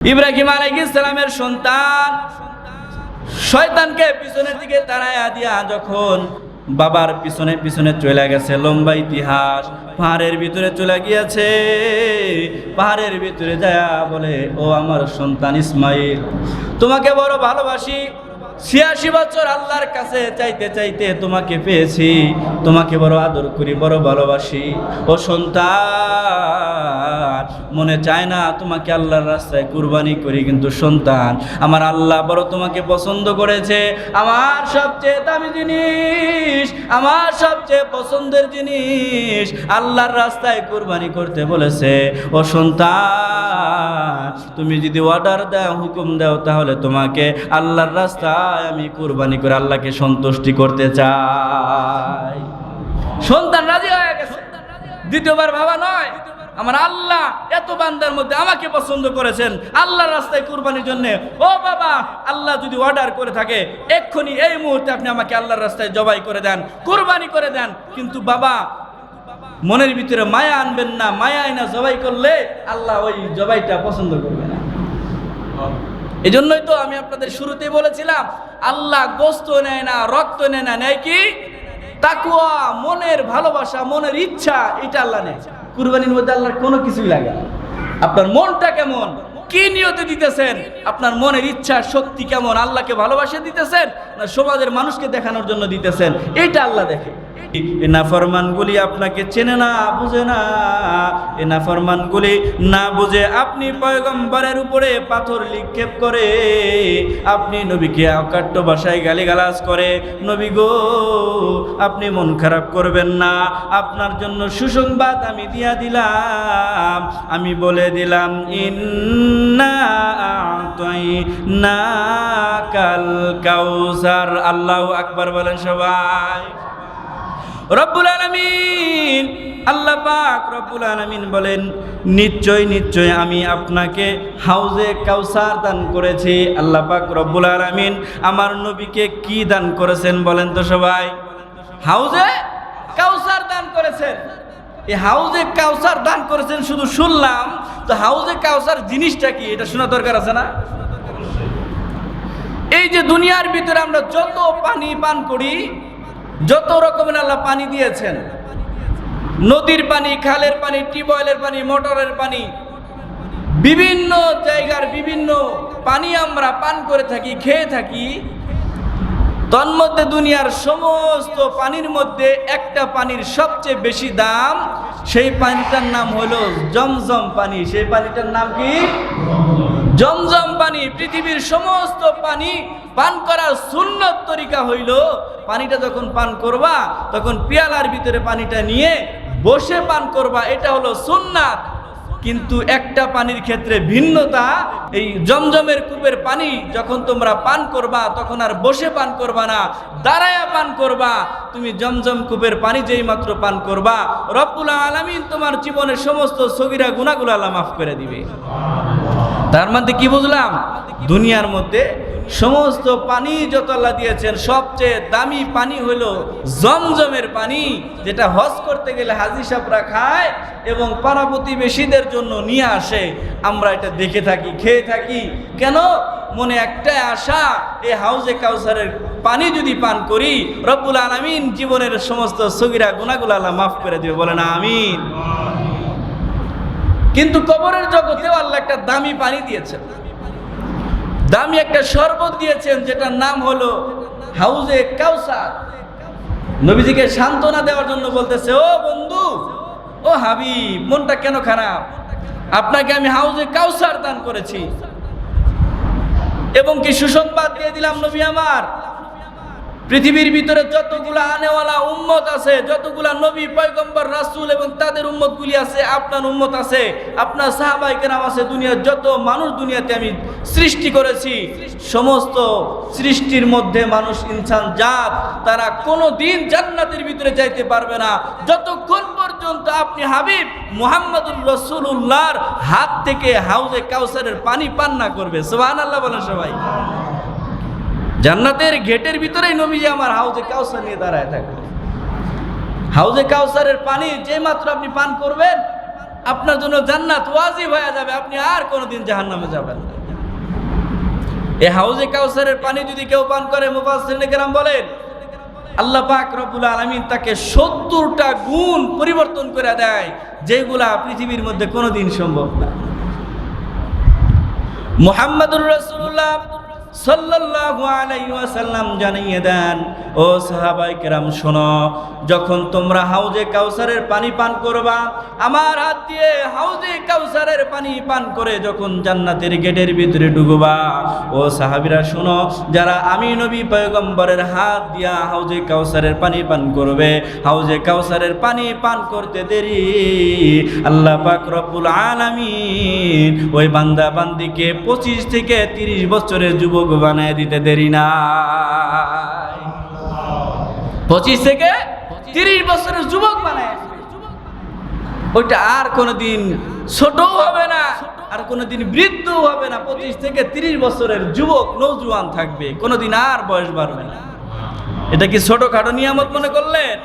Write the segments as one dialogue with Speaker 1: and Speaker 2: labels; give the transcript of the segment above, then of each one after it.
Speaker 1: ইব্রাহিম আলাইহিস সালামের সন্তান শয়তানকে পিছনের দিকে তাড়াইয়া দিয়া যখন বাবার পিছনে পিছনে চলে গেছে, লম্বা ইতিহাস, পাহাড়ের ভিতরে চলে গিয়েছে। পাহাড়ের ভিতরে যায় বলে, ও আমার সন্তান ইসমাইল, তোমাকে বড় ভালোবাসি, ৮৬ বছর আল্লাহর কাছে চাইতে চাইতে তোমাকে পেয়েছি, তোমাকে বড় আদর করি, বড় ভালোবাসি। ও সন্তান, মনে চায় না তোমাকে আল্লাহর রাস্তায় কুরবানি করি, কিন্তু সন্তান, আমার আল্লাহ বড় তোমাকে পছন্দ করেছে। আমার সবচেয়ে দামি জিনিস, আমার সবচেয়ে পছন্দের জিনিস আল্লাহর রাস্তায় কুরবানি করতে বলেছে। ও সন্তান, তুমি যদি অর্ডার দাও, হুকুম দাও, তাহলে তোমাকে আল্লাহর রাস্তায় আমি কুরবানি করে আল্লাহকে সন্তুষ্টি করতে চাই। সন্তান রাজি হয়ে গেছে, দ্বিতীয়বার ভাবা নয়। আমার আল্লাহ এত বান্দার মধ্যে আমাকে পছন্দ করেছেন আল্লাহর রাস্তায় কুরবানির জন্য। ও বাবা, আল্লাহ যদি অর্ডার করে থাকে এক্ষুনি এই মুহূর্তে আপনি আমাকে আল্লাহর রাস্তায় জবাই করে দেন, কুরবানি করে দেন। কিন্তু বাবা, মনের ভিতরে মায়া আনবেন না, মায়া আইনা জবাই করলে আল্লাহ ওই জবাইটা পছন্দ করবে না। এই জন্যই তো আমি আপনাদের শুরুতেই বলেছিলাম, আল্লাহ গোস্ত নেয় না, রক্ত নেয় না, নেয় কি? তাকওয়া, মনের ভালোবাসা, মনের ইচ্ছা, এটা আল্লাহ নেয়। কুরবানির মধ্যে আল্লাহর কোনো কিছুই লাগে না। আপনার মনটা কেমন, কি নিয়তে দিতেছেন, আপনার মনের ইচ্ছা শক্তি কেমন, আল্লাহকে ভালোবাসে দিতেছেন না সমাজের মানুষকে দেখানোর জন্য দিতেছেন, এটা আল্লাহ দেখে। এ নাফরমানগুলি আপনাকে চেনে না, বুঝে না। এ নাফরমানগুলি না বুঝে আপনি পয়গম্বরের উপরে পাথর নিক্ষেপ করে, আপনি নবীকে অকাট্য ভাষায় গালিগালাজ করে। নবী গো, আপনি মন খারাপ করবেন না, আপনার জন্য সুসংবাদ আমি দিয়া দিলাম, আমি বলে দিলাম, ইন্না আ'তাইনাকাল কাউসার। আল্লাহু আকবার বলেন সবাই। রব্বুল আলামিন, আল্লাহ পাক রব্বুল আলামিন বলেন, নিশ্চয় নিশ্চয় আমি আপনাকে হাউজে কাউসার দান করেছি। আল্লাহ পাক রব্বুল আলামিন আমার নবীকে কি দান করেছেন বলেন তো সবাই? হাউজে কাউসার দান করেছেন। এই হাউজে কাউসার দান করেছেন শুধু শুনলাম, তো হাউজে কাউসার জিনিসটা কি এটা শোনা দরকার আছে না? এই যে দুনিয়ার ভিতরে আমরা যত পানি পান করি, যত রকমের আল্লাহ পানি দিয়েছেন, নদীর পানি, খালের পানি, টিউবওয়েলের পানি, মোটরের পানি, বিভিন্ন জায়গার বিভিন্ন পানি আমরা পান করে থাকি, খেয়ে থাকি। তন্মধ্যে দুনিয়ার সমস্ত পানির মধ্যে একটা পানির সবচেয়ে বেশি দাম, সেই পানিটার নাম হলো জমজম পানি। সেই পানিটার নাম কি? জমজম পানি। পৃথিবীর সমস্ত পানি পান করার সুন্নত তরিকা হইল, পানিটা যখন পান করবা তখন পিয়ালার ভিতরে পানিটা নিয়ে বসে পান করবা, এটা হলো সুন্নাত। কিন্তু একটা পানির ক্ষেত্রে ভিন্নতা, এই জমজমের কূপের পানি যখন তোমরা পান করবা তখন আর বসে পান করবা না, দাঁড়ায়া পান করবা। তুমি জমজম কূপের পানি যেই মাত্র পান করবা, রব্বুল আলামিন তোমার জীবনের সমস্ত সগীরা গুনাহগুলো আল্লাহ মাফ করে দিবে। তার মধ্যে কি বুঝলাম? দুনিয়ার মধ্যে সমস্ত পানি যত আল্লাহ দিয়েছেন, সবচেয়ে দামি পানি হলো জমজমের পানি, যেটা হজ করতে গেলে হাজী সাহেবরা খায় এবং পাড়া প্রতিবেশীদের জন্য নিয়ে আসে। আমরা এটা দেখে থাকি, খেয়ে থাকি। কেন? মনে একটাই আশা, এই হাউজে কাউসারের পানি যদি পান করি, রব্বুল আলামিন জীবনের সমস্ত সগীরা গুনাহগুলো আল্লাহ মাফ করে দিবে। বলে না আমিন। কিন্তু কবরের জগতেও আল্লাহ একটা দামি পানি দিয়েছেন, দামি একটা শরবত দিয়েছেন, যেটার নাম হলো হাউজে কাউসার। নবীজিকে সান্ত্বনা দেওয়ার জন্য বলতেছে, ও বন্ধু, ও হাবিব, মনটা কেন খারাপ? আপনাকে আমি হাউজে কাউসার দান করেছি এবং কি সুসংবাদ দিয়ে দিলাম, নবী আমার, পৃথিবীর ভিতরে যতগুলা আনেওয়ালা উম্মত আছে, যতগুলা নবী, পয়গম্বর, রাসূল এবং তাদের উম্মতগুলি আছে, আপনার উম্মত আছে, আপনার সাহাবায়ে কেরাম আছে, দুনিয়ার যত মানুষ দুনিয়াতে আমি সৃষ্টি করেছি, সমস্ত সৃষ্টির মধ্যে মানুষ, ইনসান জাত, তারা কোনো দিন জান্নাতের ভিতরে যাইতে পারবে না যতক্ষণ পর্যন্ত আপনি হাবিব মুহাম্মদুর রাসূলুল্লাহর হাত থেকে হাউজে কাউসারের পানি পান না করবে। সুবহানাল্লাহ বলেন সবাই। জান্নাতের গেটের ভিতরেই নবীজি আমার হাউজে কাউসার নিয়ে দাঁড়ায় থাকবে। হাউজে কাউসারের পানি যে মাত্র আপনি পান করবেন, আপনার জন্য জান্নাত ওয়াজিব হয়ে যাবে, আপনি আর কোনোদিন জাহান্নামে যাবেন না। এই হাউজে কাউসারের পানি যদি কেউ পান করে, মুফাসসিরিনে কেরাম বলেন আল্লাহ পাক রব্বুল আলামিন তাকে 70টা গুণ পরিবর্তন করে দেয়, যেগুলা পৃথিবীর মধ্যে কোনোদিন সম্ভব না। মুহাম্মদুর রাসূলুল্লাহ সাল্লাল্লাহু আলাইহি ওয়াসাল্লাম জানিয়ে দেন, ও সাহাবায়ে কেরাম শোনো, যখন তোমরা হাউজে কাউসারের পানি পান করবা, আমার হাত দিয়ে হাউজে কাউসারের পানি পান করে যখন জান্নাতের গেটের ভিতরে ঢুকবা, ও সাহাবীরা শোনো, যারা আমি নবী পয়গম্বরের হাত দিয়া হাউজে কাউসারের পানি পান করবে, হাউজে কাউসারের পানি পান করতে দেরি আল্লাহ পাক রব্বুল আলামিন ওই বান্দা বান্দিকে 25 থেকে 30 বছরের যুবক বানায় দিতে দেরি নাই। 25 থেকে 30 বছরের যুবক বানায়, ওইটা আর কোনোদিন ছোটও হবে না, আর কোনোদিন বৃদ্ধও হবে না। 25 থেকে 30 বছরের যুবক নওজোয়ান থাকবে, কোনোদিন আর বয়স বাড়বে না। এটা কি ছোটখাটো নিয়ামত মনে করলেন?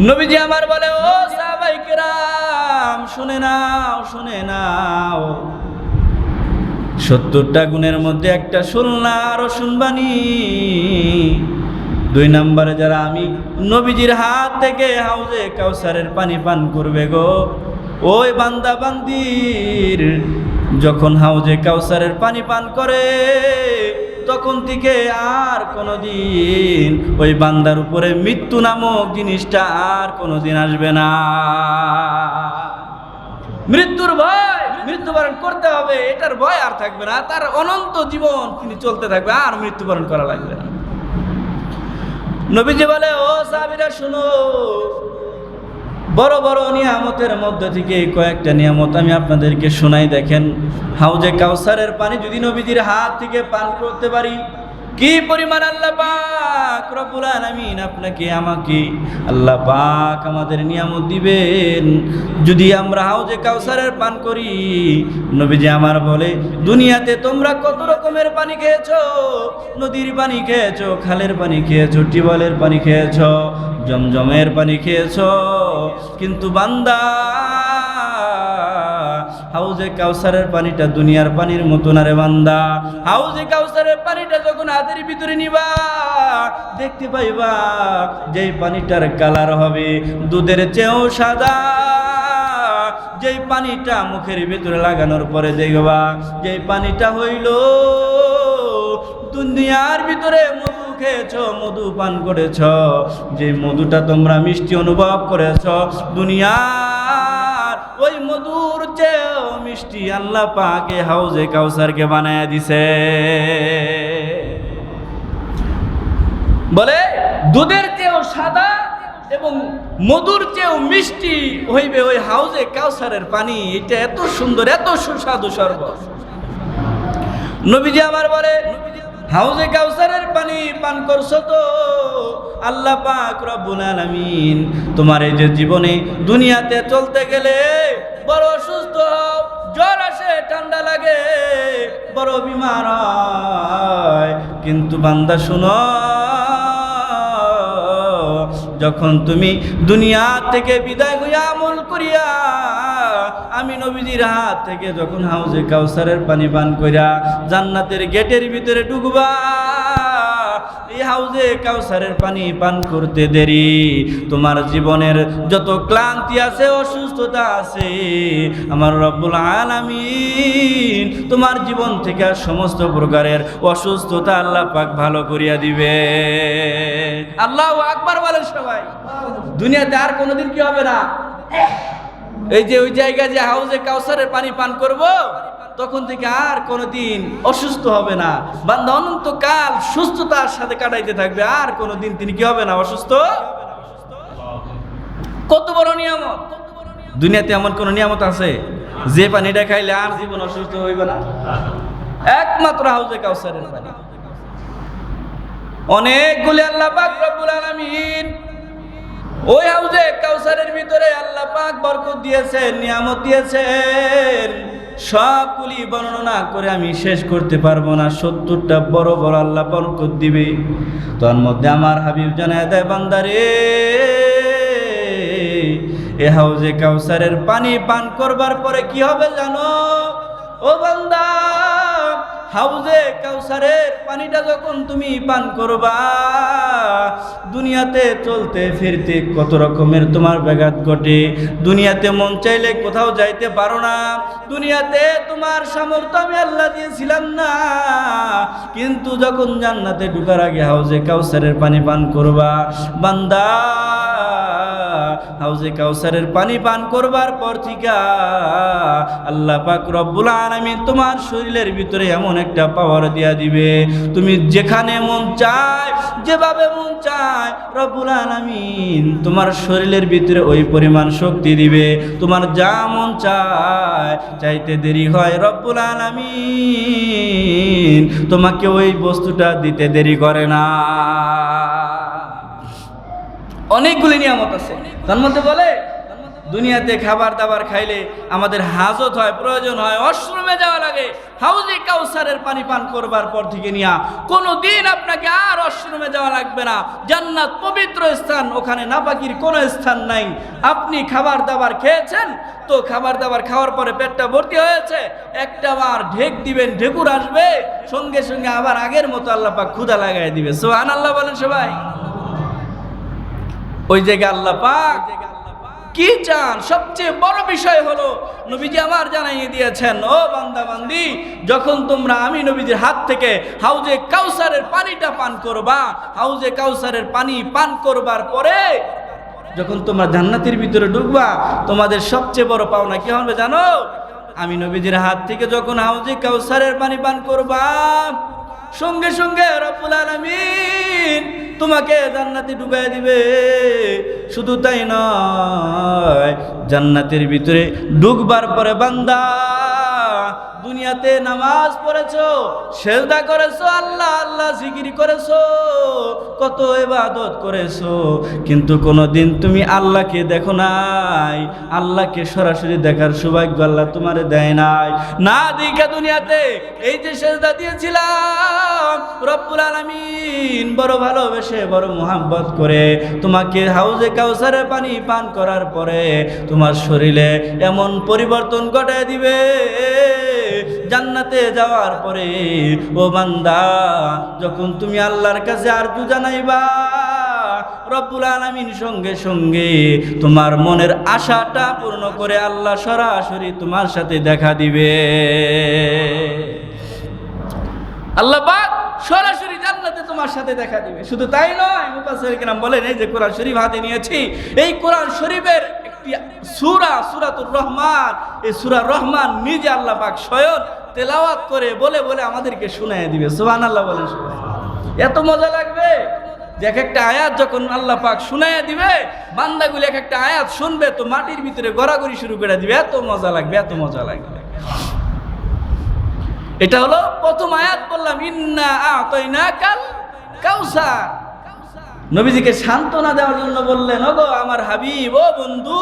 Speaker 1: নবীজি আমার বলে, ও সাহাবায়ে কেরাম শুনে নাও, শুনে নাও, 70টা গুণের মধ্যে একটা শুনলা, আরো শুনবানি। 2 নম্বরে যারা আমি নবীজির হাত থেকে হাউজে কাউসারের পানি পান করবে গো, ওই বান্দা বান্দির যখন হাউজে কাউসারের পানি পান করে, তখন থেকে আর কোনোদিন ওই বান্দার উপরে মৃত্যু নামক জিনিসটা আর কোনোদিন আসবে না। মৃত্যুর ভয়, মৃত্যুবরণ করতে হবে, এটার ভয় আর থাকবে না। তার অনন্ত জীবন তিনি চলতে থাকবে, আর মৃত্যুবরণ করা লাগবে না। নবীজি বলে, ও সাহাবীরা শুনো, বড় বড় নিয়ামতের মধ্যে থেকে কয়েকটা নিয়ামত আমি আপনাদেরকে শোনাই। দেখেন, হাউজে কাউসারের পানি যদি নবীজির হাত থেকে পান করতে পারি, কি পরিমাণ আল্লাহ পাক রব্বুল আলামিন আপনাকে আমাকে আল্লাহ পাক আমাদের নিয়ামত দিবেন যদি আমরা হাউজে কাউসারের পান করি। নবীজি আমার বলে, দুনিয়াতে তোমরা কত রকমের পানি খেয়েছো, নদীর পানি খেয়েছো, খালের পানি খেয়েছো, টিউবওয়েলের পানি খেয়েছো, জমজমের পানি খেয়েছো, কিন্তু বান্দা হাউজে কাউসারের পানিটা দুনিয়ার পানির মতো না রে বান্দা। হাউজে কাউসারের পানিটা যখন হাতের ভিতরে নিবা, দেখতে পাইবা যেই পানিটার কালার হবে দুধের চেয়েও সাদা। যেই পানিটা মুখের ভিতরে লাগানোর পরে দেখবা যেই পানিটা হইল দুনিয়ার ভিতরে মধু খেয়েছো, মধু পান করেছ, যে মধুটা তোমরা মিষ্টি অনুভব করেছ, দুনিয়ার ওই মধুর চেয়েও মিষ্টি আল্লাহ পাকে হাউজে কাউসারকে বানায় দিছে। বলে দুধের চেয়েও সাদা এবং মধুর চেয়েও মিষ্টি হইবে ওই হাউজে কাউসারের পানি। এটা এত সুন্দর, এত সুস্বাদু শরবত। নবীজি আমার বলে, হাউজে কাউসারের পানি পান করছো তো আল্লাহ পাক রব্বুল আলামিন তোমার এই যে জীবনে দুনিয়াতে চলতে গেলে বড় অসুস্থ হও, জ্বর আসে, ঠান্ডা লাগে, বড় বিমার হয়, কিন্তু বান্দা শুনো, যখন তুমি দুনিয়া থেকে বিদায় হইয়া আমল করিয়া আমি নবীজির হাত থেকে যখন হাউজে কাউসারের পানি পান কইরা জান্নাতের গেটের ভিতরে ঢুকবা, এই হাউজে কাউসারের পানি পান করতে দেরি তোমার জীবনের যত ক্লান্তি আছে, অসুস্থতা আছে, আমার রব্বুল আলামিন তোমার জীবন থেকে সমস্ত প্রকারের অসুস্থতা আল্লাহ পাক ভালো করিয়া দিবে। আল্লাহু আকবার বলেন সবাই। দুনিয়াতে আর কোনোদিন কি হবে না, এই যে ওই জায়গায় যে হাউজে কাউসারের পানি পান করব, তখন থেকে আর কোনোদিন অসুস্থ হবে না। বান্দা অনন্তকাল সুস্থতার সাথে কাটাইতে থাকবে, আর কোনোদিন তিনি কি হবে না, অসুস্থ। কত বড় নিয়ামত! দুনিয়াতে এমন কোন নিয়ামত আছে যে পানিটা খাইলে আর জীবন অসুস্থ হইবে না? একমাত্র হাউজে কাউসারের পানি। অনেকগুলি আল্লাহ পাক রব্বুল আলামিন ওই হাউজে কাউসারের ভিতরে আল্লাহ পাক বরকত দিয়েছেন, নিয়ামত দিয়েছেন, সবগুলি বর্ণনা করে আমি শেষ করতে পারবো না। 70টা বড় বড় আল্লাহ বরকত দিবে। তার মধ্যে আমার হাবিব জানায় দেয়, বান্দারে এ হাউজে কাউসারের পানি পান করবার পরে কি হবে জানো? ও বান্দা, হাউজে কাউসারের পানিটা যখন তুমি পান করবা, দুনিয়াতে চলতে ফিরতে কত রকমের তোমার ব্যাঘাত ঘটে। দুনিয়াতে মন চাইলে কোথাও যাইতে পারো না, দুনিয়াতে তোমার সামর্থ্য আমি আল্লাহ দিয়েছিলাম না, কিন্তু যখন জান্নাতে ঢোকার আগে হাউজে কাউসারের পানি পান করবা বান্দা, হাউজে কাউসারের পানি পান করবার পর থেকে আল্লাহ পাক রব্বুল আলামিন তোমার শরীরের ভিতরে এমন একটা পাওয়ার দিয়া দিবে, তুমি যেখানে মন চায় যেভাবে মন চায় রব্বুল আলামিন তোমার শরীরের ভিতরে ওই পরিমাণ শক্তি দিবে। তোমার যা মন চায়, চাইতে দেরি হয় রব্বুল আলামিন তোমাকে ওই বস্তুটা দিতে দেরি করে না। অনেকগুলি নিয়ামত আছে, তার মধ্যে বলে দুনিয়াতে খাবার দাবার খাইলে আমাদের হাজত হয়, প্রয়োজন হয়, ওয়াশরুমে যাওয়া লাগে, হাউজে কাউসারের পানি পান করবার পর থেকে নিয়া কোনো দিন আপনাকে আর ওয়াশরুমে যাওয়া লাগবে না। জান্নাত পবিত্র স্থান, ওখানে নাপাকির কোনো স্থান নাই। আপনি খাবার দাবার খেয়েছেন তো খাবার দাবার খাওয়ার পরে পেটটা ভর্তি হয়েছে, একটা বার ঢেক দিবেন, ঢেকুর আসবে, সঙ্গে সঙ্গে আবার আগের মতো আল্লাহ পাক ক্ষুধা লাগাই দিবে। সুবহানাল্লাহ বলেন সবাই। ওই জায়গায় আল্লাহ পাক কি চান? সবচেয়ে বড় বিষয় হলো নবীজি আমার জানাইয়ে দিয়েছেন, ও বান্দা বান্দি, যখন তোমরা আমি নবীজির হাত থেকে হাউজে কাউসারের পানিটা পান করবা, হাউজে কাউসারের পানি পান করবার পরে যখন তোমরা জান্নাতের ভিতরে ঢুকবা, তোমাদের সবচেয়ে বড় পাওনা কি হবে জানো? আমি নবীজির হাত থেকে যখন হাউজে কাউসারের পানি পান করবা, সঙ্গে সঙ্গে রব্বুল আলামিন তোমাকে জান্নাতে ঢুকাই দিবে। শুধু তাই নয়, জান্নাতের ভিতরে ঢুকবার পরে বান্দা, দুনিয়াতে নামাজ পড়েছো, সেজদা করেছো, আল্লাহ আল্লাহ জিকির করেছো, কত ইবাদত করেছো, কিন্তু কোনোদিন তুমি আল্লাহকে দেখো নাই, আল্লাহকে সরাসরি দেখার সৌভাগ্য আল্লাহ তোমারে দেয় নাই। না দেখে দুনিয়াতে এই যে সেজদা দিয়েছিলাম, রব্বুল আলামিন বড় ভালোবেসে বড় মুহাব্বত করে তোমাকে হাউজে কাউসারের পানি পান করার পরে তোমার শরীরে এমন পরিবর্তন ঘটায় দিবে, জান্নাতে যাওয়ার পরে ও বান্দা, যখন তুমি আল্লাহর কাছে আরজু জানাইবা, রব্বুল আলামিন সঙ্গে সঙ্গে তোমার মনের আশাটা পূর্ণ করে আল্লাহ সরাসরি তোমার সাথে দেখা দিবে। আল্লাহ পাক সরাসরি জান্নাতে তোমার সাথে দেখা দিবে। শুধু তাই নয়, মুফাসসির কিরাম বলেন, এই যে কোরআন শরীফ হাতে নিয়েছি, এই কোরআন শরীফের একটি সূরা, সূরাতুর রহমান, এই সূরা রহমান নিজে আল্লাহ পাক স্বয়ং তেলাওয়াত করে বলে বলে আমাদেরকে শোনায় দিবে। সুবহানাল্লাহ বলেন সবাই। এত মজা লাগবে যে এক একটা আয়াত যখন আল্লাহ পাক শোনায় দিবে, বান্দাগুলি এক একটা আয়াত শুনবে তো মাটির ভিতরে গড়াগড়ি শুরু করে দিবে, এত মজা লাগবে, এত মজা লাগবে। এটা হলো প্রথম আয়াত বললাম, ইন্না আ'তাইনাকাল কাউসার। নবীজিকে সান্ত্বনা দেওয়ার জন্য বললেন, ওগো আমার হাবিব, ও বন্ধু,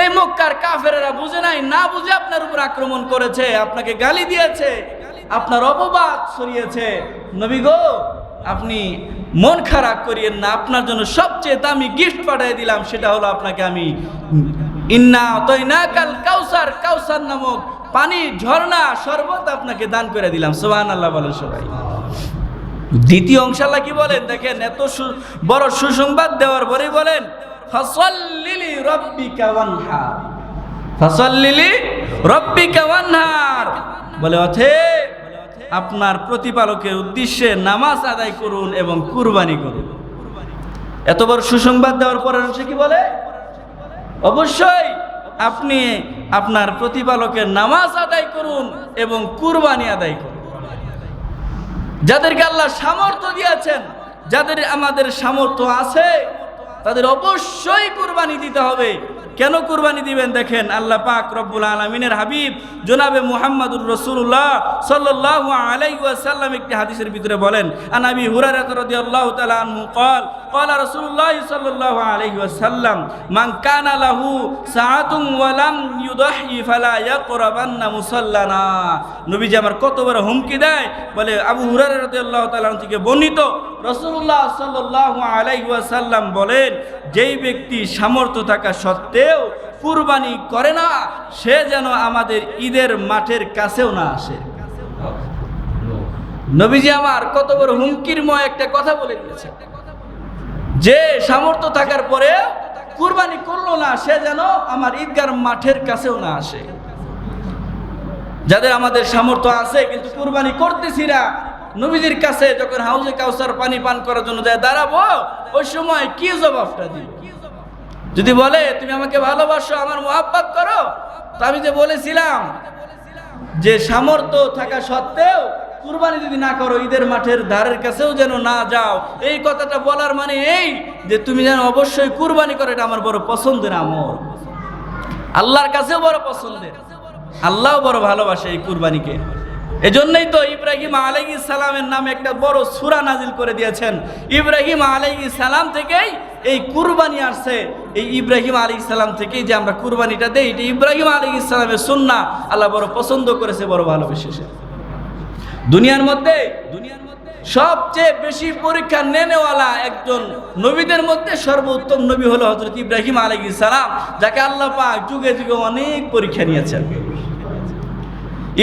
Speaker 1: এই মক্কার কাফেরেরা বুঝে নাই, না বুঝে আপনার উপর আক্রমণ করেছে, আপনাকে গালি দিয়েছে, আপনার অপবাদ ছড়িয়েছে। নবী গো, আপনি মন খারাপ করিয়েন না, আপনার জন্য সবচেয়ে দামি গিফট পাঠিয়ে দিলাম, সেটা হলো আপনাকে আমি ইন্না আ'তাইনাকাল কাউসার, কাউসার নামক পানি, ঝর্ণা, শরবত আপনাকে দান করে দিলাম। সুবহানাল্লাহ বলেন সবাই। দ্বিতীয় অংশ আল্লাহ কি বলেন দেখেন, এত বড় সুসংবাদ দেওয়ার পরে বলেন, ফাসাল্লি লিরাব্বিকা ওয়ানহার, ফাসাল্লি লিরাব্বিকা ওয়ানহার, বলে অতএব আপনার প্রতিপালকের উদ্দেশ্যে নামাজ আদায় করুন এবং কুরবানি করুন। এত বড় সুসংবাদ দেওয়ার পরে সে কি বলে, অবশ্যই আপনি আপনার প্রতিপালকের নামাজ আদায় করুন এবং কুরবানি আদায় করুন। যাদেরকে আল্লাহ সামর্থ্য দিয়েছেন, যাদের আমাদের সামর্থ্য আছে, তাদের অবশ্যই কুরবানি দিতে হবে। কেন কুরবানি দিবেন দেখেন, আল্লাহ পাক রব্বুল আলামিনের হাবিব জনাবে মুহাম্মদুর রাসূলুল্লাহ সাল্লাল্লাহু আলাইহি ওয়াসাল্লাম একটি হাদিসের ভিতরে বলেন, আন আবি হুরায়রা রাদিয়াল্লাহু তাআলা আনহু قال قال رسول الله صلى الله عليه وسلم من كان له ساعة ولم يضحي فلا يقربن مصلنا। নবীজি আমার কত বড় হুমকি দেয়, বলে আবু হুরায়রা রাদিয়াল্লাহু তাআলা থেকে বর্ণিত, রাসূলুল্লাহ সাল্লাল্লাহু আলাইহি ওয়াসাল্লাম বলেন, যেই ব্যক্তি সামর্থ্য থাকা সত্ত্বেও কুরবানি করে না, সে যেন আমাদের ঈদের মাঠের কাছেও না আসে। নবীজি আমার কত বড় হুমকিরময় একটা কথা বলে দিয়েছে, যে সামর্থ্য থাকার পরে কুরবানি করলো না সে যেন আমার ঈদগার মাঠের কাছেও না আসে। যাদের আমাদের সামর্থ্য আছে কিন্তু কুরবানি করতেছি না, নবীজির কাছে যখন হাউজে কাউসার পানি পান করার জন্য যায় দাঁড়াবো, ওই সময় কি জবাবটা দিব? যদি বলে তুমি আমাকে ভালোবাসো, আমার মুহাব্বত করো, তো আমি যে বলেছিলাম যে সামর্থ্য থাকা সত্ত্বেও কুরবানি যদি না করো, ঈদের মাঠের ধারের কাছেও যেন না যাও, এই কথাটা বলার মানে এই যে তুমি যেন অবশ্যই কুরবানি করো। এটা আমার বড় পছন্দের আমল, আল্লাহর কাছেও বড় পছন্দের, আল্লাহও বড় ভালোবাসে এই কুরবানিকে। এজন্যই তো ইব্রাহিম আলাইহিস সালামের নামে একটা বড় সূরা নাজিল করে দিয়েছেন। ইব্রাহিম আলাইহিস সালাম থেকেই এই কুরবানি আসছে। এই ইব্রাহিম আলাইহিস সালাম থেকেই যে আমরা কুরবানিটা দেই, এটা ইব্রাহিম আলাইহিস সালামের সুন্নাহ, আল্লাহ বড় পছন্দ করেছে, বড় ভালোবেসেছে। দুনিয়ার মধ্যে সবচেয়ে বেশি পরীক্ষা নেনেওয়ালা একজন নবীদের মধ্যে সর্বোত্তম নবী হলো হযরত ইব্রাহিম আলাইহিস সালাম, যাকে আল্লাহ পাক যুগে যুগে অনেক পরীক্ষা নিয়েছেন।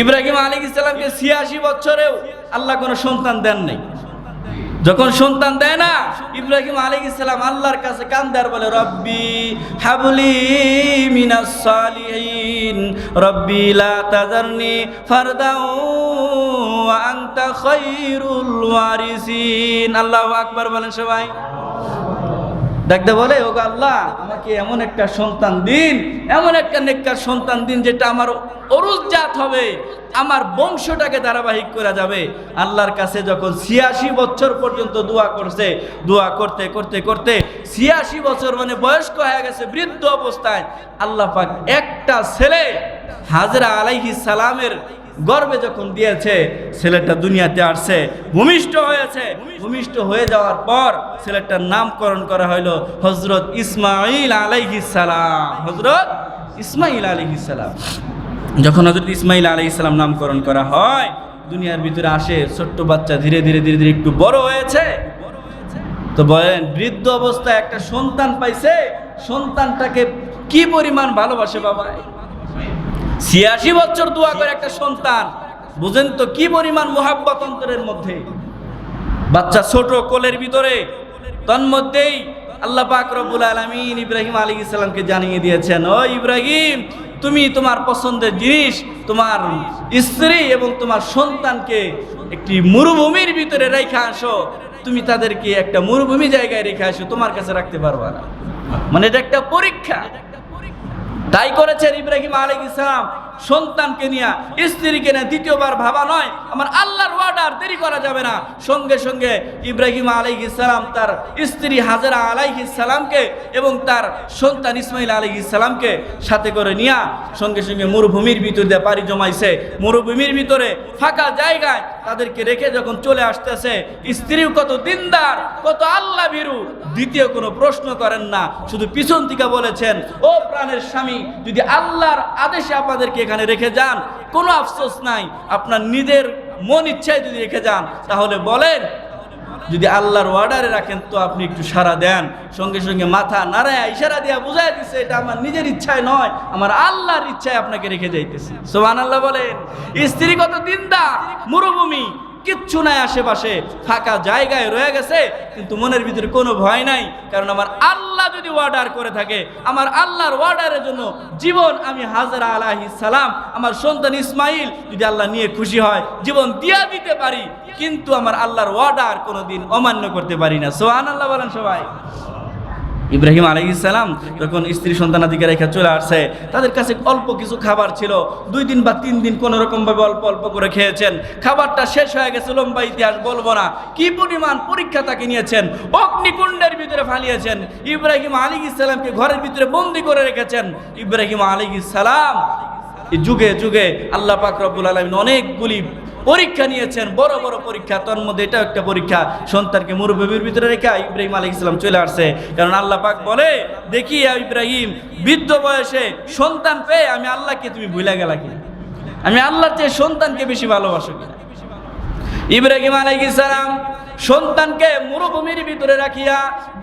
Speaker 1: ইব্রাহিম আলাইহিস সালামকে 86 বছরেও আল্লাহ কোনো সন্তান দেন নাই। যখন সন্তান দেয় না, ইব্রাহিম আলাইহিস সালাম আল্লাহর কাছে কান্দে আর বলে, রব্বি হাবলি মিনাস সালিহিন, রব্বি লা তাযারনি ফারদাও ওয়া আনতা খায়রুল ওয়ারিসিন। আল্লাহু আকবার বলেন সবাই। ডাকতে বলে, ওগো আল্লাহ, আমাকে এমন একটা সন্তান দিন, এমন একটা নেককার সন্তান দিন যেটা আমার অরুজাত হবে, আমার বংশটাকে ধারাবাহিক করা যাবে। আল্লাহর কাছে যখন 86 বছর পর্যন্ত দোয়া করছে, দোয়া করতে করতে করতে 86 বছর মানে বয়স্ক হয়ে গেছে, বৃদ্ধ অবস্থায় আল্লাহ পাক একটা ছেলে হাজরা আলাইহিস সালামের গর্ভে যখন দিয়েছে, ছেলেটা দুনিয়াতে আসছে, ভূমিষ্ঠ হয়েছে। ভূমিষ্ঠ হয়ে যাওয়ার পর ছেলেটার নামকরণ করা হলো হযরত ইসমাঈল আলাইহিস সালাম। হযরত ইসমাঈল আলাইহিস সালাম। যখন হযরত ইসমাঈল আলাইহিস সালাম নামকরণ করা হয়, দুনিয়ার ভিতরে আসে ছোট্ট বাচ্চা, ধীরে ধীরে ধীরে ধীরে একটু বড় হয়েছে। তো বলেন, বৃদ্ধ অবস্থায় একটা সন্তান পাইছে, সন্তানটাকে কি পরিমাণ ভালোবাসে বাবা। 86 বছর দোয়া করে একটা সন্তান, বুঝেন তো কি পরিমাণ মুহাব্বত অন্তরের মধ্যে। বাচ্চা ছোট কোলের ভিতরে, তন্মধ্যেই আল্লাহ পাক রব্বুল আলামিন ইব্রাহিম আলাইহিস সালামকে জানিয়ে দিয়েছেন, ও ইব্রাহিম, তুমি তোমার পছন্দের জিনিস, তোমার স্ত্রী এবং তোমার সন্তানকে একটি মরুভূমির ভিতরে রেখে আসো। তুমি তাদেরকে একটা মরুভূমি জায়গায় রেখে আসো, তোমার কাছে রাখতে পারবা না। মানে এটা একটা পরীক্ষা। তাই করেছেন ইব্রাহিম আলাইহিস সালাম, সন্তানকে নিয়ে, স্ত্রীকে নিয়ে দ্বিতীয়বার ভাবা নয়, আমার আল্লাহর ওয়ার্ডার, দেরি করা যাবে না। সঙ্গে সঙ্গে ইব্রাহিম আলাইহিস সালাম তার স্ত্রী হাজরা আলাইহিস সালামকে এবং তার সন্তান ইসমাঈল আলাইহিস সালামকে সাথে করে নিয়ে সঙ্গে সঙ্গে মরুভূমির ভিতর দিয়ে পাড়ি জমাইছে। মরুভূমির ভিতরে ফাঁকা জায়গায় তাদেরকে রেখে যখন চলে আসতেছে, স্ত্রীও কত দিনদার, কত আল্লাহ ভীরু, দ্বিতীয় কোনো প্রশ্ন করেন না, শুধু পিছন থেকে বলেছেন, ও প্রাণের স্বামী, যদি আল্লাহর আদেশে আপনাদেরকে এখানে রেখে যান, কোনো আফসোস নাই, আপনার নিজের মন ইচ্ছায় যদি রেখে যান তাহলে বলেন, যদি আল্লাহর অর্ডারে রাখেন তো আপনি একটু সাড়া দেন। সঙ্গে সঙ্গে মাথা নাড়ায় ইশারা দিয়া বুঝাই দিচ্ছে, এটা আমার নিজের ইচ্ছায় নয়, আমার আল্লাহর ইচ্ছায় আপনাকে রেখে যাইতেছে। সুবহানাল্লাহ বলেন। স্ত্রী কত দিনদার, মরুভূমি, কিচ্ছু নাই আশেপাশে, ফাঁকা জায়গায় রয়ে গেছে, কিন্তু মনের ভিতরে কোনো ভয় নাই, কারণ আমার আল্লাহ যদি অর্ডার করে থাকে, আমার আল্লাহর অর্ডারের জন্য জীবন আমি হাজরা আলাইহিস সালাম, আমার সন্তান ইসমাঈল যদি আল্লাহ নিয়ে খুশি হয় জীবন দিয়া দিতে পারি, কিন্তু আমার আল্লাহর অর্ডার কোনোদিন অমান্য করতে পারি না। সুবহানাল্লাহ বলেন সবাই। ইব্রাহিম আলাইহিস সালাম যখন স্ত্রী সন্তানাদিকে রেখে চলে আসছে, তাদের কাছে অল্প কিছু খাবার ছিল, 2 দিন বা 3 দিন কোনো রকম ভাবে অল্প অল্প করে খেয়েছেন। খাবারটা শেষ হয়ে গেছে, লম্বা ইতিহাস বলবো না, কি পরিমাণ পরীক্ষা তাকে নিয়েছেন, অগ্নিকুণ্ডের ভিতরে ফালিয়েছেন, ইব্রাহিম আলাইহিস সালামকে ঘরের ভিতরে বন্দী করে রেখেছেন। ইব্রাহিম আলাইহিস সালাম যুগে যুগে আল্লাহ পাক রব্বুল আলামিন অনেকগুলি পরীক্ষা নিয়েছেন, বড় বড় পরীক্ষা, তার মধ্যে এটা একটা পরীক্ষা। সন্তানকে মরুভূমির ভিতরে রেখে ইব্রাহিম আলাইহিস সালাম চলে আসছে, কারণ আল্লাহ পাক বলে, দেখি ইব্রাহিম বৃদ্ধ বয়সে সন্তান পেয়ে আমি আল্লাহকে তুমি ভুলে গেলা কিনা, আমি আল্লাহর চেয়ে সন্তানকে বেশি ভালোবাসো কিনা। ইব্রাহিম আলাইহিস সালাম সন্তানকে মরুভূমির ভিতরে রাখিয়া